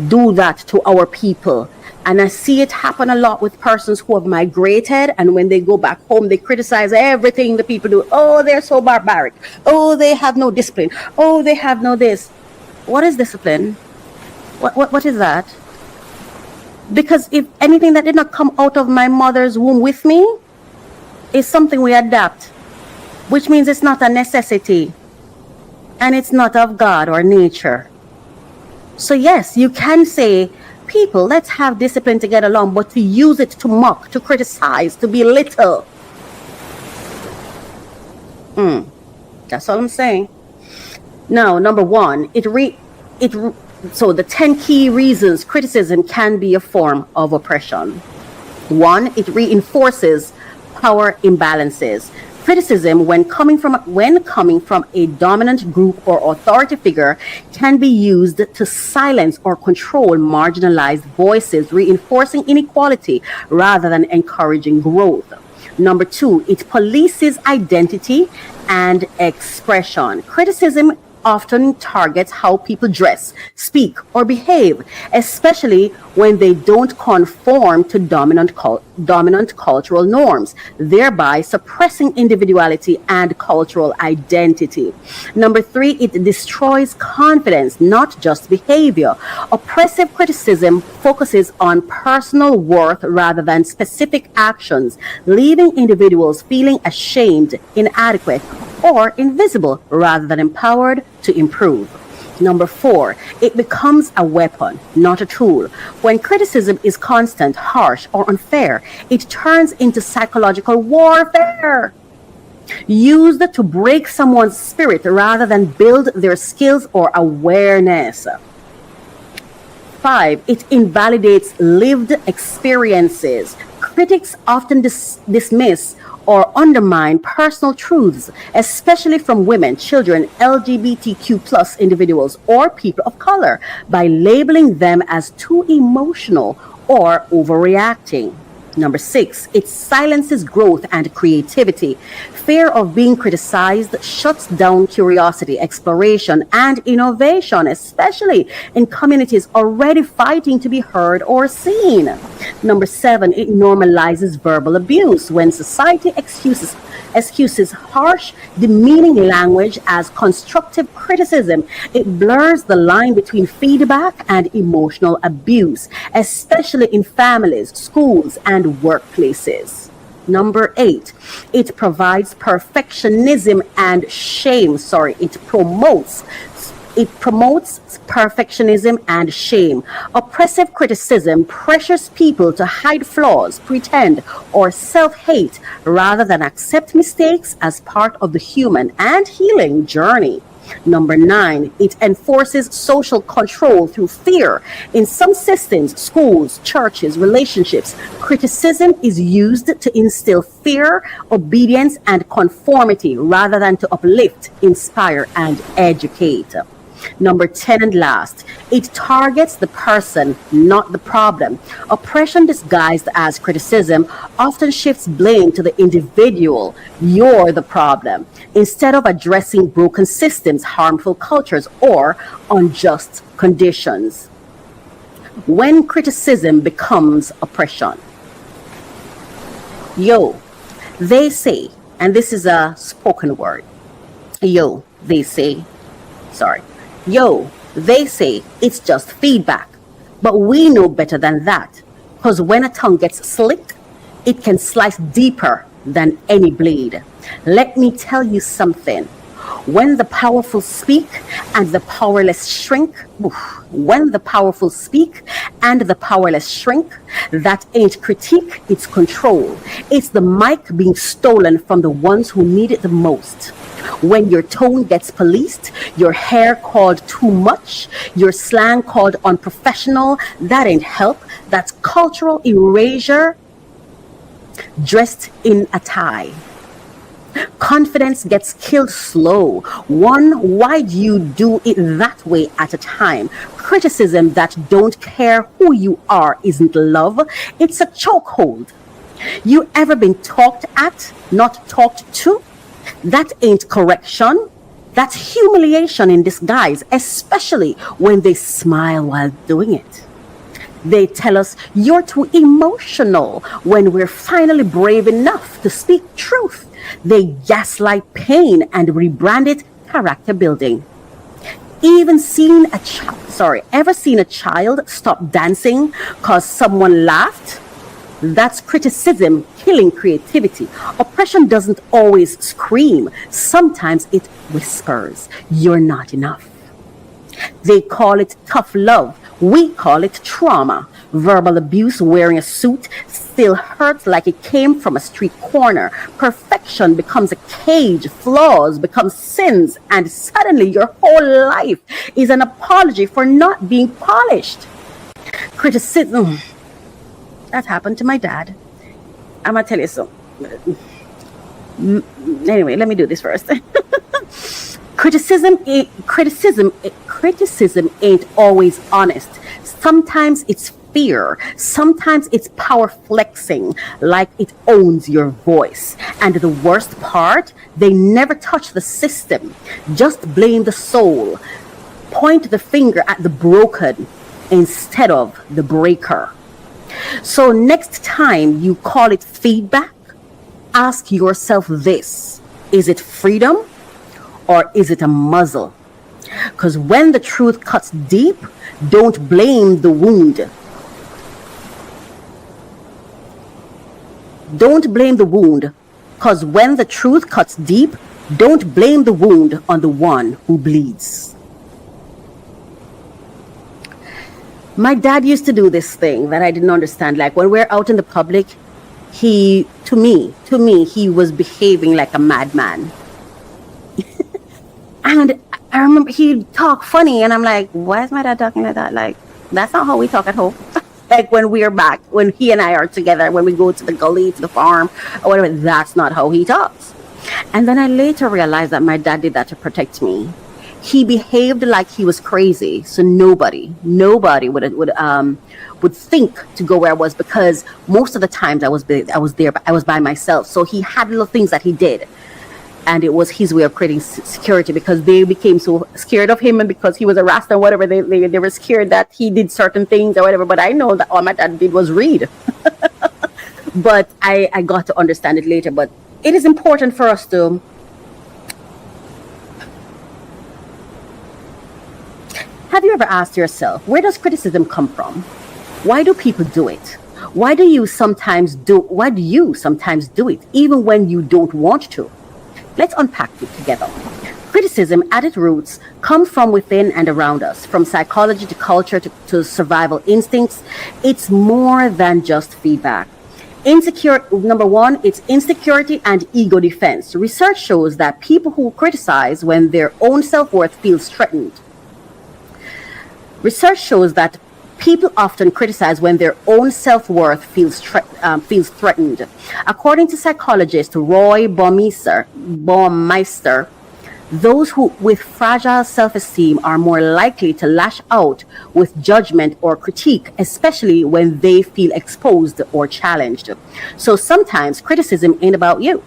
do that to our people. And I see it happen a lot with persons who have migrated, and when they go back home, they criticize everything the people do. Oh, they're so barbaric. Oh, they have no discipline. Oh, they have no this. What is discipline? What is that? Because if anything that did not come out of my mother's womb with me is something we adapt, which means it's not a necessity, and it's not of God or nature. So yes, you can say, people, let's have discipline to get along, but to use it to mock, to criticize, to belittle. That's all I'm saying. Now, number one, so the 10 key reasons criticism can be a form of oppression. One, it reinforces power imbalances. Criticism, when coming from a dominant group or authority figure, can be used to silence or control marginalized voices, reinforcing inequality rather than encouraging growth. Number two, it polices identity and expression. Criticism often targets how people dress, speak, or behave, especially when they don't conform to dominant cultural norms, thereby suppressing individuality and cultural identity. Number three, it destroys confidence, not just behavior. Oppressive criticism focuses on personal worth rather than specific actions, leaving individuals feeling ashamed, inadequate, or invisible rather than empowered to improve. Number four, it becomes a weapon, not a tool. When criticism is constant, harsh, or unfair, it turns into psychological warfare, used to break someone's spirit rather than build their skills or awareness. 5, it invalidates lived experiences. Critics often dismiss or undermine personal truths, especially from women, children, LGBTQ+ individuals, or people of color, by labeling them as too emotional or overreacting. Number 6, it silences growth and creativity. Fear of being criticized shuts down curiosity, exploration, and innovation, especially in communities already fighting to be heard or seen. Number 7, it normalizes verbal abuse. When society excuses harsh, demeaning language as constructive criticism, it blurs the line between feedback and emotional abuse, especially in families, schools, and workplaces. Number 8, it provides perfectionism and shame. It promotes perfectionism and shame. Oppressive criticism pressures people to hide flaws, pretend, or self-hate rather than accept mistakes as part of the human and healing journey. Number 9, it enforces social control through fear. In some systems, schools, churches, relationships, criticism is used to instill fear, obedience, and conformity rather than to uplift, inspire, and educate. Number 10 and last, it targets the person, not the problem. Oppression disguised as criticism often shifts blame to the individual. You're the problem, instead of addressing broken systems, harmful cultures, or unjust conditions. When criticism becomes oppression. Yo, they say, and this is a spoken word. Yo, they say it's just feedback. But we know better than that. Because when a tongue gets slick, it can slice deeper than any blade. Let me tell you something. When the powerful speak and the powerless shrink, that ain't critique, it's control. It's the mic being stolen from the ones who need it the most. When your tone gets policed, your hair called too much, your slang called unprofessional, that ain't help. That's cultural erasure dressed in a tie. Confidence gets killed slow. Why do you do it that way at a time? Criticism that don't care who you are isn't love. It's a chokehold. You ever been talked at, not talked to? That ain't correction. That's humiliation in disguise, especially when they smile while doing it. They tell us you're too emotional when we're finally brave enough to speak truth. They gaslight pain and rebrand it character building. Ever seen a child stop dancing because someone laughed? That's criticism killing creativity. Oppression doesn't always scream. Sometimes it whispers, you're not enough. They call it tough love. We call it trauma. Verbal abuse wearing a suit still hurts like it came from a street corner. Perfection becomes a cage. Flaws become sins. And suddenly your whole life is an apology for not being polished. Criticism. That happened to my dad. I'm going to tell you something. Anyway, let me do this first. Criticism ain't always honest. Sometimes it's fear. Sometimes it's power flexing, like it owns your voice. And the worst part, they never touch the system. Just blame the soul. Point the finger at the broken instead of the breaker. So next time you call it feedback, ask yourself this: is it freedom or is it a muzzle? Because when the truth cuts deep, don't blame the wound. Don't blame the wound. Because when the truth cuts deep, don't blame the wound on the one who bleeds. My dad used to do this thing that I didn't understand. Like when we're out in the public, he was behaving like a madman. And I remember he'd talk funny, and I'm like, why is my dad talking like that? Like, that's not how we talk at home. Like when we're back, when he and I are together, when we go to the gully, to the farm, or whatever, that's not how he talks. And then I later realized that my dad did that to protect me. He behaved like he was crazy, so nobody would think to go where I was, because most of the times I was by myself. So he had little things that he did, and it was his way of creating security, because they became so scared of him, and because he was a Rasta or whatever, they were scared that he did certain things or whatever. But I know that all my dad did was read. But I got to understand it later. But it is important for us to have you ever asked yourself, where does criticism come from? Why do people do it? Why do you sometimes do it, even when you don't want to? Let's unpack it together. Criticism at its roots comes from within and around us, from psychology to culture to survival instincts. It's more than just feedback. Number one, it's insecurity and ego defense. Research shows that people who criticize when their own self-worth feels threatened. Research shows that people often criticize when their own self-worth feels threatened. According to psychologist Roy Baumeister, those who with fragile self-esteem are more likely to lash out with judgment or critique, especially when they feel exposed or challenged. So sometimes criticism ain't about you.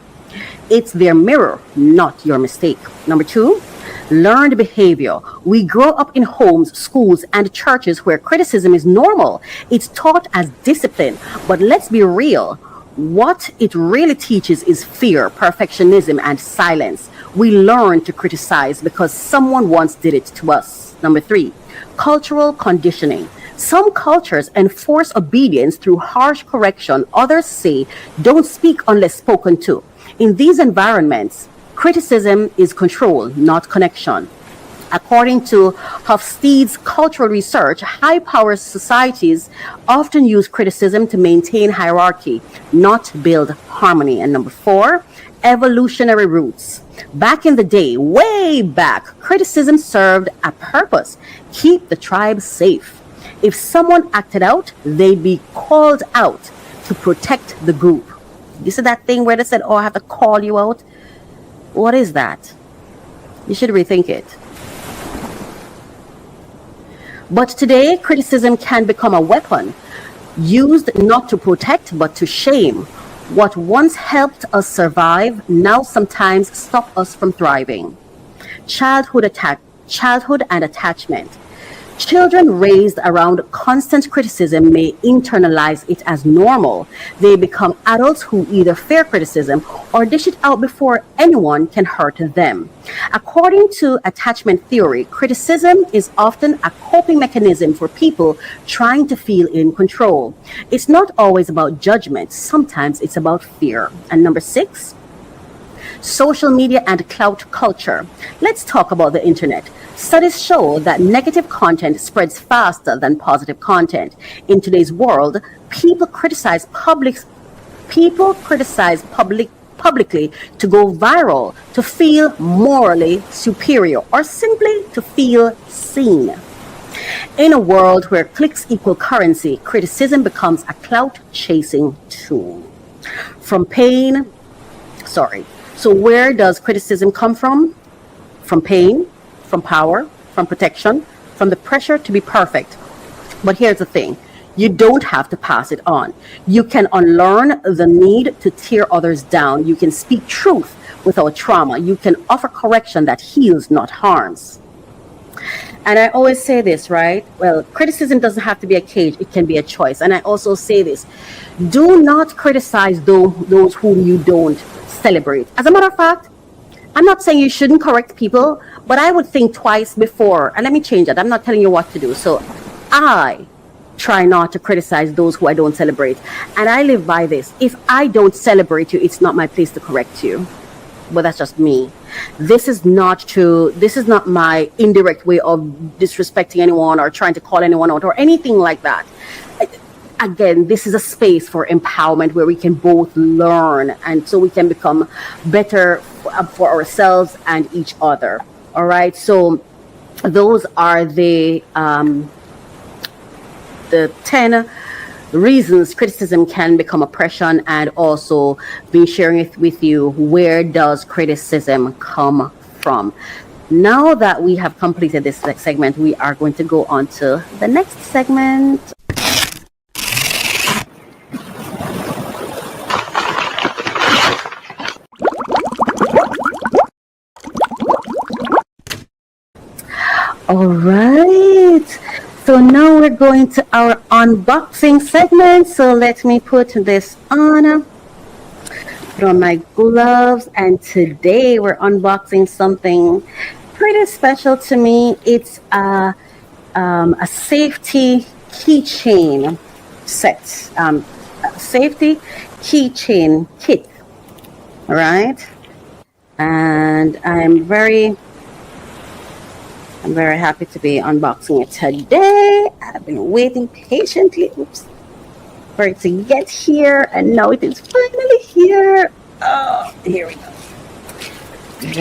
It's their mirror, not your mistake. Number two, learned behavior. We grow up in homes, schools, and churches where criticism is normal. It's taught as discipline. But let's be real. What it really teaches is fear, perfectionism, and silence. We learn to criticize because someone once did it to us. Number three, cultural conditioning. Some cultures enforce obedience through harsh correction. Others say, don't speak unless spoken to. In these environments, criticism is control, not connection. According to Hofstede's cultural research, high-power societies often use criticism to maintain hierarchy, not build harmony. And number four, evolutionary roots. Back in the day, way back, criticism served a purpose: keep the tribe safe. If someone acted out, they'd be called out to protect the group. This is that thing where they said, oh, I have to call you out. What is that? You should rethink it. But today, criticism can become a weapon, used not to protect, but to shame. What once helped us survive now sometimes stop us from thriving. Childhood and attachment. Children raised around constant criticism may internalize it as normal. They become adults who either fear criticism or dish it out before anyone can hurt them. According to attachment theory, criticism is often a coping mechanism for people trying to feel in control. It's not always about judgment. Sometimes it's about fear. And number six, social media and clout culture. Let's talk about the internet. Studies show that negative content spreads faster than positive content. In today's world, people criticize publicly to go viral, to feel morally superior, or simply to feel seen. In a world where clicks equal currency, criticism becomes a clout-chasing tool. So where does criticism come from? From pain, from power, from protection, from the pressure to be perfect. But here's the thing. You don't have to pass it on. You can unlearn the need to tear others down. You can speak truth without trauma. You can offer correction that heals, not harms. And I always say this, right? Well, criticism doesn't have to be a cage. It can be a choice. And I also say this. Do not criticize those whom you don't celebrate. As a matter of fact, I'm not saying you shouldn't correct people, but I would think twice before. And let me change that. I'm not telling you what to do. So I try not to criticize those who I don't celebrate. And I live by this. If I don't celebrate you, it's not my place to correct you. But that's just me. This is not true. This is not my indirect way of disrespecting anyone or trying to call anyone out or anything like that. Again, this is a space for empowerment where we can both learn, and so we can become better for ourselves and each other. All right. So those are the 10 reasons criticism can become oppression, and also been sharing it with you. Where does criticism come from? Now that we have completed this segment, we are going to go on to the next segment. All right, so now we're going to our unboxing segment. So let me put this on, put on my gloves, and today we're unboxing something pretty special to me. It's a safety keychain set, safety keychain kit. All right, and I'm very happy to be unboxing it today. I've been waiting patiently. Oops. for it to get here, and now it is finally here. Oh, here we go.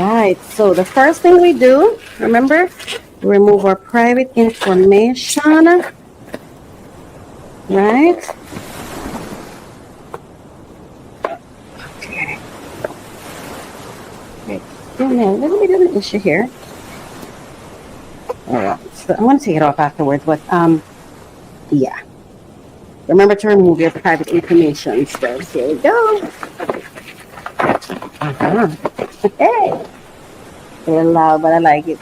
Right, so the first thing we do, remember, remove our private information, right? Okay. Okay, a little bit of an issue here. All right, so I'm going to take it off afterwards, but yeah. Remember to remove your private information. So here we go. Okay. A little loud, but I like it.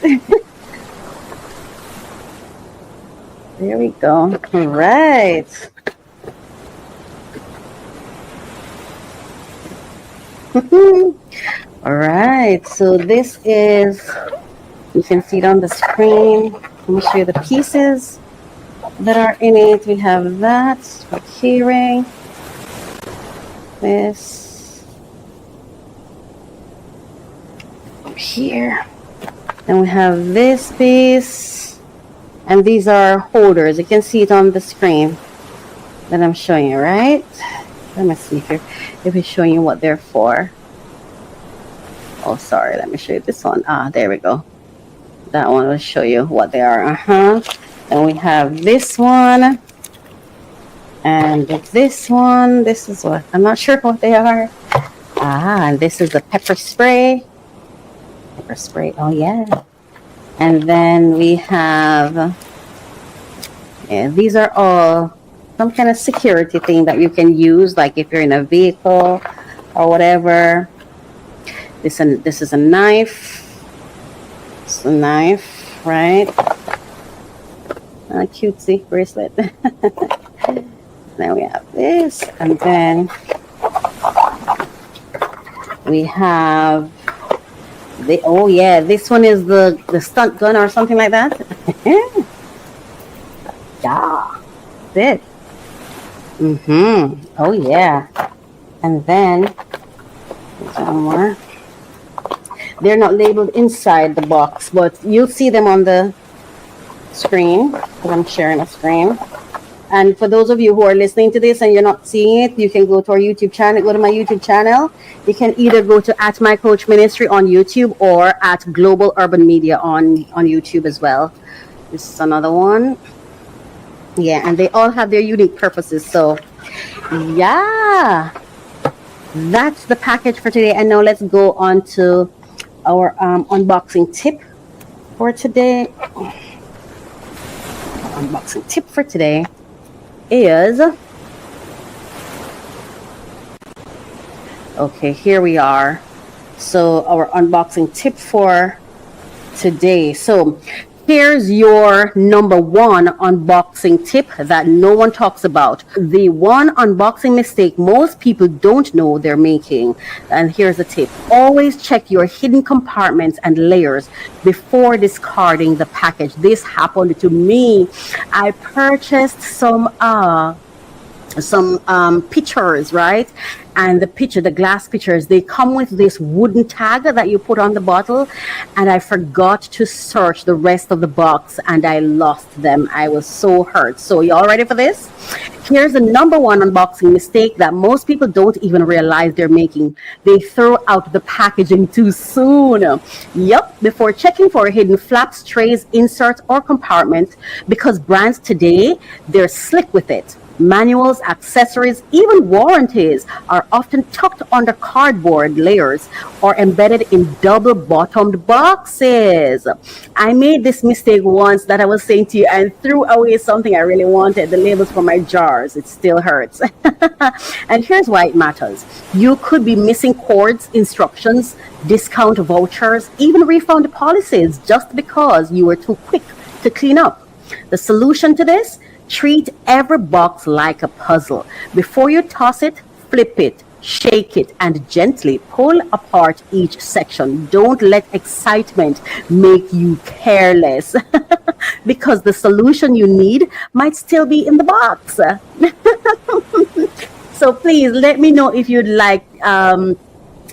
There we go. All right. All right. So this is, you can see it on the screen. Let me show you the pieces that are in it. We have that for hearing. This here. And we have this piece. And these are holders. You can see it on the screen that I'm showing you, right? Let me see if it's showing you what they're for. Oh, sorry. Let me show you this one. There we go. That one will show you what they are. And we have this one. And this one. This is what, I'm not sure what they are. And this is the pepper spray. Pepper spray. Oh, yeah. And then we have, these are all some kind of security thing that you can use, like if you're in a vehicle or whatever. This is a knife. It's a knife, right? A cutesy bracelet. Then we have this, and then we have oh yeah, this one is the stunt gun or something like that. Yeah, this. Oh yeah, and then there's one more. They're not labeled inside the box, but you'll see them on the screen because I'm sharing a screen. And for those of you who are listening to this and you're not seeing it, you can go to our YouTube channel. Go to my YouTube channel. You can either go to @mycoachministry on YouTube or @Global Urban Media on YouTube as well. This is another one. Yeah, and they all have their unique purposes. So, yeah, that's the package for today. And now let's go on to our unboxing tip for today. Unboxing tip for today is, okay, here we are. So our unboxing tip for today. So here's your number one unboxing tip that no one talks about. The one unboxing mistake most people don't know they're making. And here's the tip. Always check your hidden compartments and layers before discarding the package. This happened to me. I purchased some pitchers, right? And the glass pitchers, they come with this wooden tag that you put on the bottle, and I forgot to search the rest of the box and I lost them. I was so hurt. So y'all ready for this? Here's the number one unboxing mistake that most people don't even realize they're making. They throw out the packaging too soon. Yup, before checking for hidden flaps, trays, inserts, or compartments, because brands today, they're slick with it. Manuals, accessories, even warranties are often tucked under cardboard layers or embedded in double-bottomed boxes. I made this mistake once that I was saying to you and threw away something I really wanted, the labels for my jars. It still hurts. And here's why it matters. You could be missing cords, instructions, discount vouchers, even refund policies just because you were too quick to clean up. The solution to this? Treat every box like a puzzle. Before you toss it, flip it, shake it, and gently pull apart each section. Don't let excitement make you careless because the solution you need might still be in the box. So please let me know if you'd like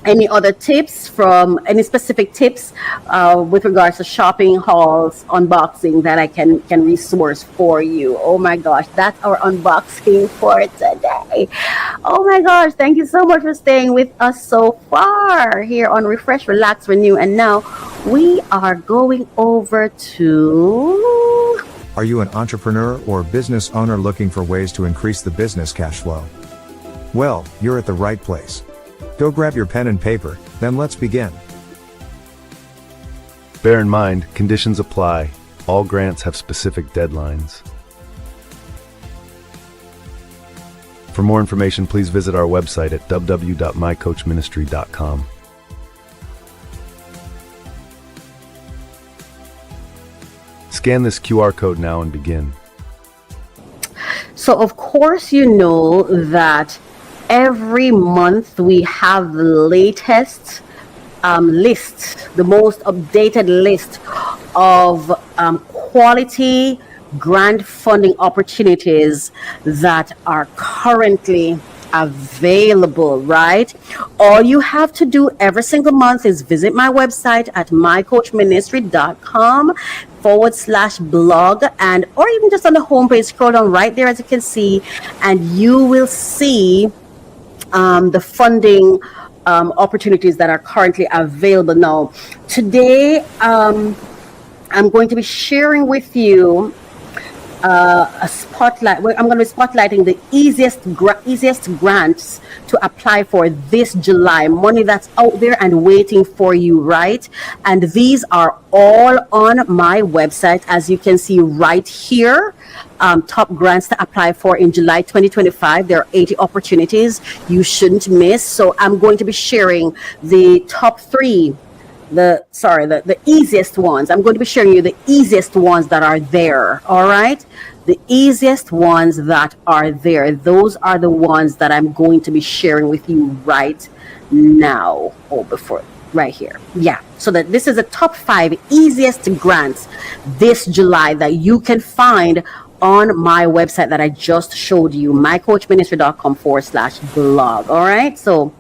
Any other tips from any specific tips with regards to shopping hauls, unboxing that I can resource for you? Oh my gosh, that's our unboxing for today. Oh my gosh, thank you so much for staying with us so far here on Refresh, Relax, Renew. And now we are going over to... Are you an entrepreneur or business owner looking for ways to increase the business cash flow? Well, you're at the right place. Go grab your pen and paper, then let's begin. Bear in mind, conditions apply. All grants have specific deadlines. For more information, please visit our website at www.mycoachministry.com. Scan this QR code now and begin. So, of course, you know that every month we have the latest list, the most updated list of quality grant funding opportunities that are currently available, right? All you have to do every single month is visit my website at mycoachministry.com/blog, and or even just on the homepage, scroll down right there as you can see, and you will see the funding opportunities that are currently available. Now, today I'm going to be sharing with you a spotlight. I'm going to be spotlighting the easiest grants to apply for this July. Money that's out there and waiting for you, right? And these are all on my website, as you can see right here. Top grants to apply for in July 2025. There are 80 opportunities you shouldn't miss. So I'm going to be sharing the top three. The easiest ones. I'm going to be sharing you the easiest ones that are there. All right. The easiest ones that are there. Those are the ones that I'm going to be sharing with you right now. Right here. Yeah. So that this is the top 5 easiest grants this July that you can find on my website that I just showed you, mycoachministry.com/blog. All right. So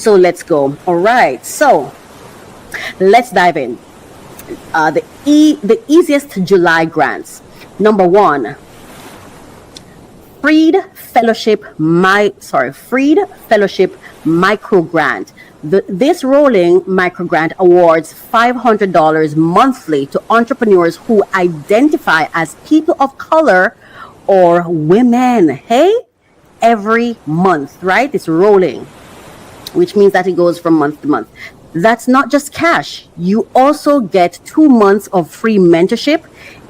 let's go. All right. So let's dive in. The easiest July grants. Number 1, Freed Fellowship Micro Grant. This rolling micro grant awards $500 monthly to entrepreneurs who identify as people of color or women. Hey, every month, right? It's rolling, which means that it goes from month to month. That's not just cash. You also get 2 months of free mentorship,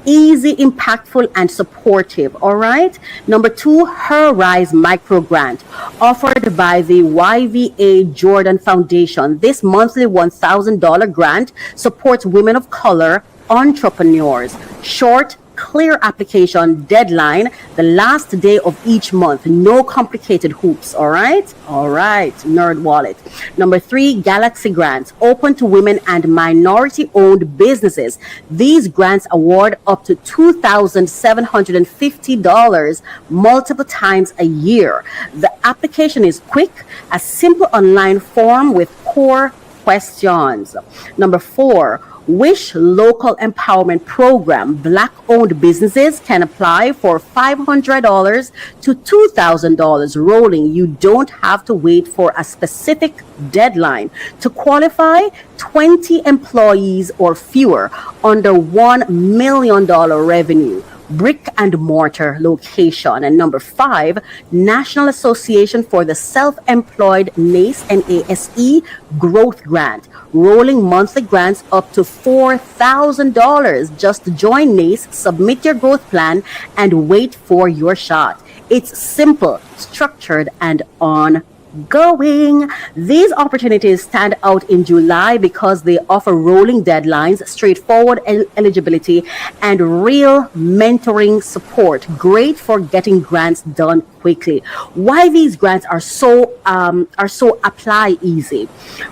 easy, impactful, and supportive. All right. Number 2, Her Rise Micro Grant, offered by the YVA Jordan Foundation. This monthly $1,000 grant supports women of color entrepreneurs. Short, clear application deadline, the last day of each month. No complicated hoops. All right. Nerd wallet. Number 3, Galaxy Grants, open to women and minority owned businesses. These grants award up to $2,750 multiple times a year. The application is quick, a simple online form with core questions. Number 4, Wish Local Empowerment Program. Black-owned businesses can apply for $500 to $2,000 rolling. You don't have to wait for a specific deadline. To qualify, 20 employees or fewer, under $1 million revenue. Brick and mortar location. And number 5, National Association for the Self-Employed NACE and ASE Growth Grant, rolling monthly grants up to $4,000. Just join NACE, submit your growth plan, and wait for your shot. It's simple, structured, and ongoing. These opportunities stand out in July because they offer rolling deadlines, straightforward eligibility, and real mentoring support. Great for getting grants done quickly. Why these grants are so apply easy?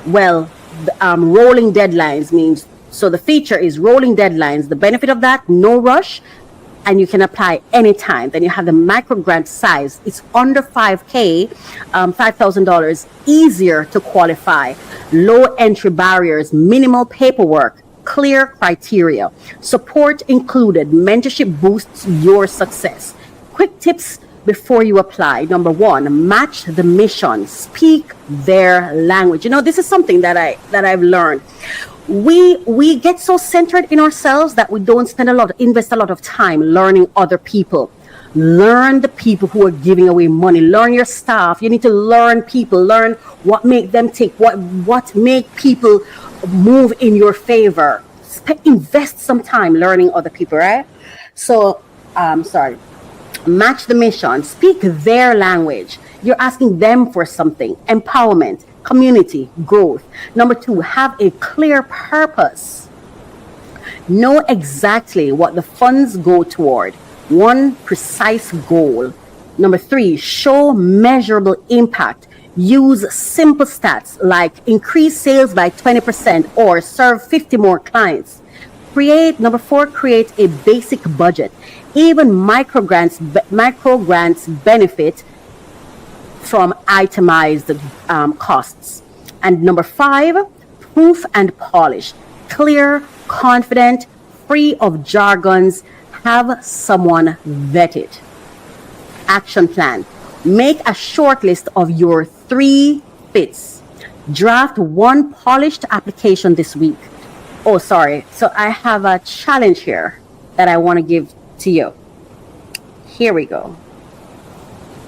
Well, rolling deadlines means, so the feature is rolling deadlines. The benefit of that, no rush. and you can apply anytime. Then you have the micro grant size. It's under $5K, $5,000, easier to qualify. Low entry barriers, minimal paperwork, clear criteria. Support included. Mentorship boosts your success. Quick tips before you apply. Number one, match the mission. Speak their language. You know, this is something that I've learned. We get so centered in ourselves that we don't invest a lot of time learning other people. Learn the people who are giving away money. Learn your staff. You need to learn people. Learn what make them tick. What make people move in your favor. Invest some time learning other people, right? So, match the mission. Speak their language. You're asking them for something. Empowerment, community, growth. Number two, have a clear purpose. Know exactly what the funds go toward. One precise goal. Number three, show measurable impact. Use simple stats like increase sales by 20% or serve 50 more clients. Number four, create a basic budget. Even microgrants benefit from itemized costs. And number five, proof and polish. Clear, confident, free of jargons. Have someone vet it. Action plan. Make a short list of your 3 fits. Draft one polished application this week. Oh, sorry. So I have a challenge here that I want to give to you. Here we go.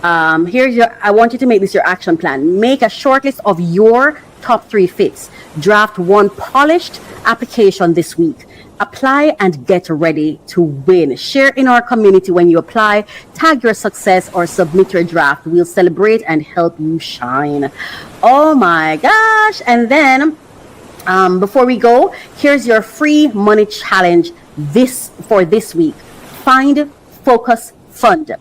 I want you to make this your action plan. Make a short list of your top 3 fits. Draft one polished application this week. Apply and get ready to win. Share in our community when you apply. Tag your success or submit your draft. We'll celebrate and help you shine. Oh my gosh. And then before we go, here's your free money challenge for this week. Find, focus, fund.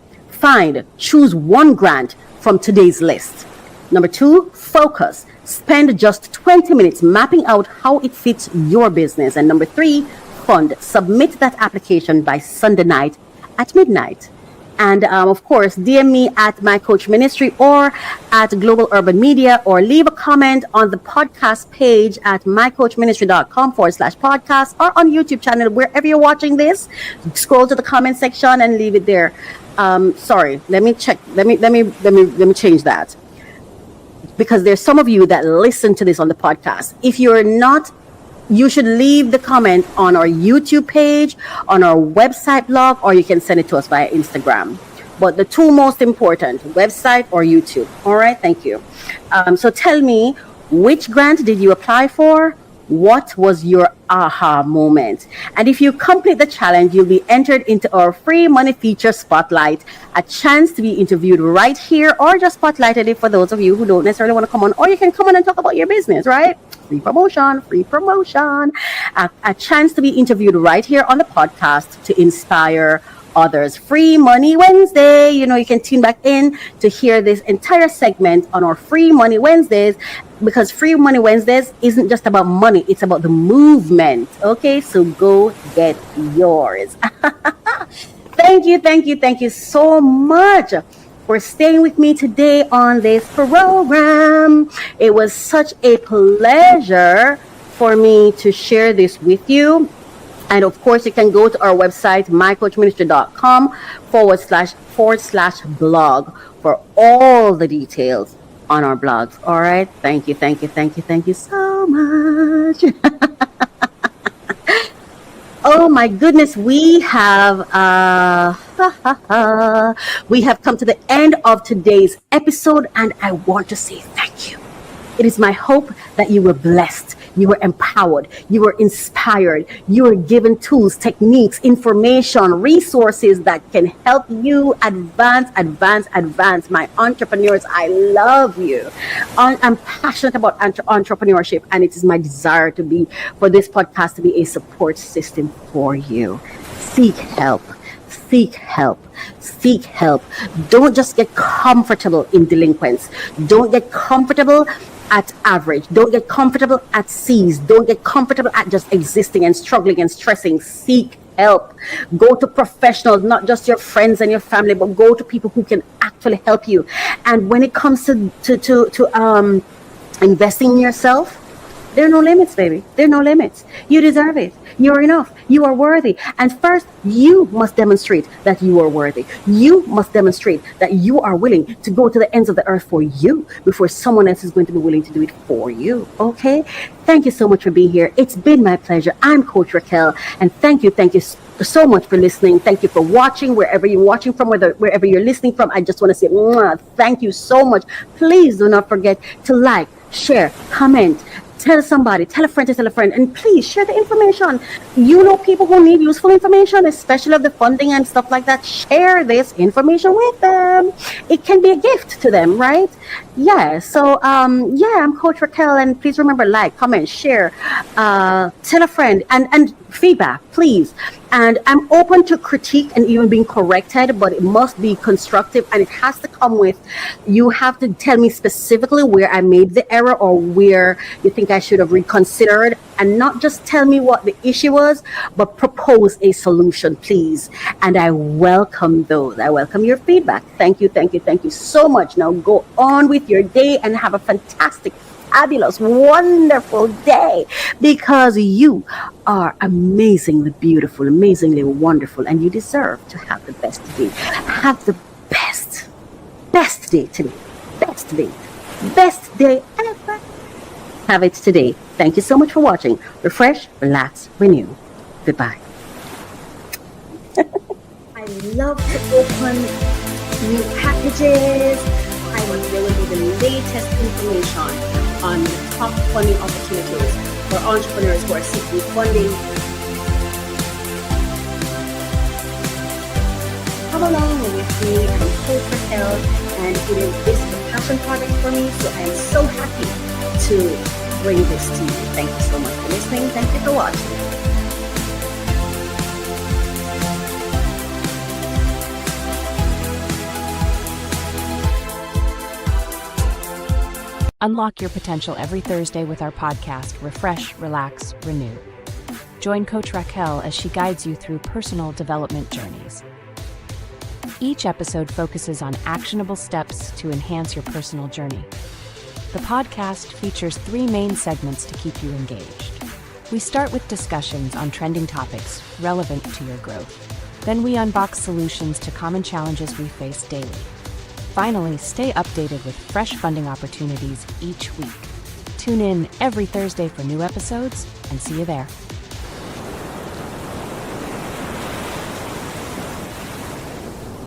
Choose one grant from today's list. Number 2, focus. Spend just 20 minutes mapping out how it fits your business. And number 3, fund. Submit that application by Sunday night at midnight. And of course, DM me at My Coach Ministry or at Global Urban Media, or leave a comment on the podcast page at mycoachministry.com/podcast, or on YouTube channel, wherever you're watching this. Scroll to the comment section and leave it there. Sorry, let me check. Let me change that, because there's some of you that listen to this on the podcast. If you're not, you should leave the comment on our YouTube page, on our website blog, or you can send it to us via Instagram. But the 2 most important, website or YouTube. All right, thank you. So tell me, which grant did you apply for? What was your aha moment? And if you complete the challenge, you'll be entered into our free money feature spotlight, a chance to be interviewed right here, or just spotlighted it for those of you who don't necessarily want to come on, or you can come on and talk about your business, right? Free promotion. A chance to be interviewed right here on the podcast to inspire others. Free Money Wednesday. You know, you can tune back in to hear this entire segment on our Free Money Wednesdays, because Free Money Wednesdays isn't just about money, it's about the movement. Okay, so go get yours. Thank you so much for staying with me today on this program. It was such a pleasure for me to share this with you. And of course, you can go to our website, mycoachministry.com/blog for all the details on our blogs. All right. Thank you so much. Oh my goodness, we have come to the end of today's episode, and I want to say thank you. It is my hope that you were blessed, you were empowered, you were inspired, you were given tools, techniques, information, resources that can help you advance. My entrepreneurs, I love you. I'm passionate about entrepreneurship, and it is my desire for this podcast to be a support system for you. Seek help. Don't just get comfortable in delinquents. Don't get comfortable at average. Don't get comfortable at C's. Don't get comfortable at just existing and struggling and stressing. Seek help. Go to professionals, not just your friends and your family, but go to people who can actually help you. And when it comes to investing in yourself, there are no limits, baby. There are no limits. You deserve it. You're enough. You are worthy. And first, you must demonstrate that you are worthy. You must demonstrate that you are willing to go to the ends of the earth for you before someone else is going to be willing to do it for you. Okay? Thank you so much for being here. It's been my pleasure. I'm Coach Racquel, and thank you so much for listening. Thank you for watching, wherever you're watching from, wherever you're listening from. I just want to say, thank you so much. Please do not forget to like, share, comment, tell somebody, tell a friend, and please share the information. You know people who need useful information, especially of the funding and stuff like that. Share this information with them. It can be a gift to them, right? Yeah. So, I'm Coach Racquel, and please remember, like, comment, share, tell a friend, and feedback, please. And I'm open to critique and even being corrected, but it must be constructive, and it has to come with, you have to tell me specifically where I made the error or where you think I should have reconsidered, and not just tell me what the issue was, but propose a solution, please. And I welcome those. I welcome your feedback. Thank you so much. Now go on with your day and have a fantastic, fabulous, wonderful day, because you are amazingly beautiful, amazingly wonderful, and you deserve to have the best day. Have the best day today. Best day ever. Have it today. Thank you so much for watching. Refresh, relax, renew. Goodbye. I love to open new packages. I want there will be the latest information on the top funding opportunities for entrepreneurs who are seeking funding. Come along with me. I'm Coach Racquel, and this is a passion project for me, so I'm so happy to bring this to you. Thank you so much for listening. Thank you for watching. Unlock your potential every Thursday with our podcast, Refresh, Relax, Renew. Join Coach Racquel as she guides you through personal development journeys. Each episode focuses on actionable steps to enhance your personal journey. The podcast features 3 main segments to keep you engaged. We start with discussions on trending topics relevant to your growth. Then we unbox solutions to common challenges we face daily. Finally, stay updated with fresh funding opportunities each week. Tune in every Thursday for new episodes, and see you there.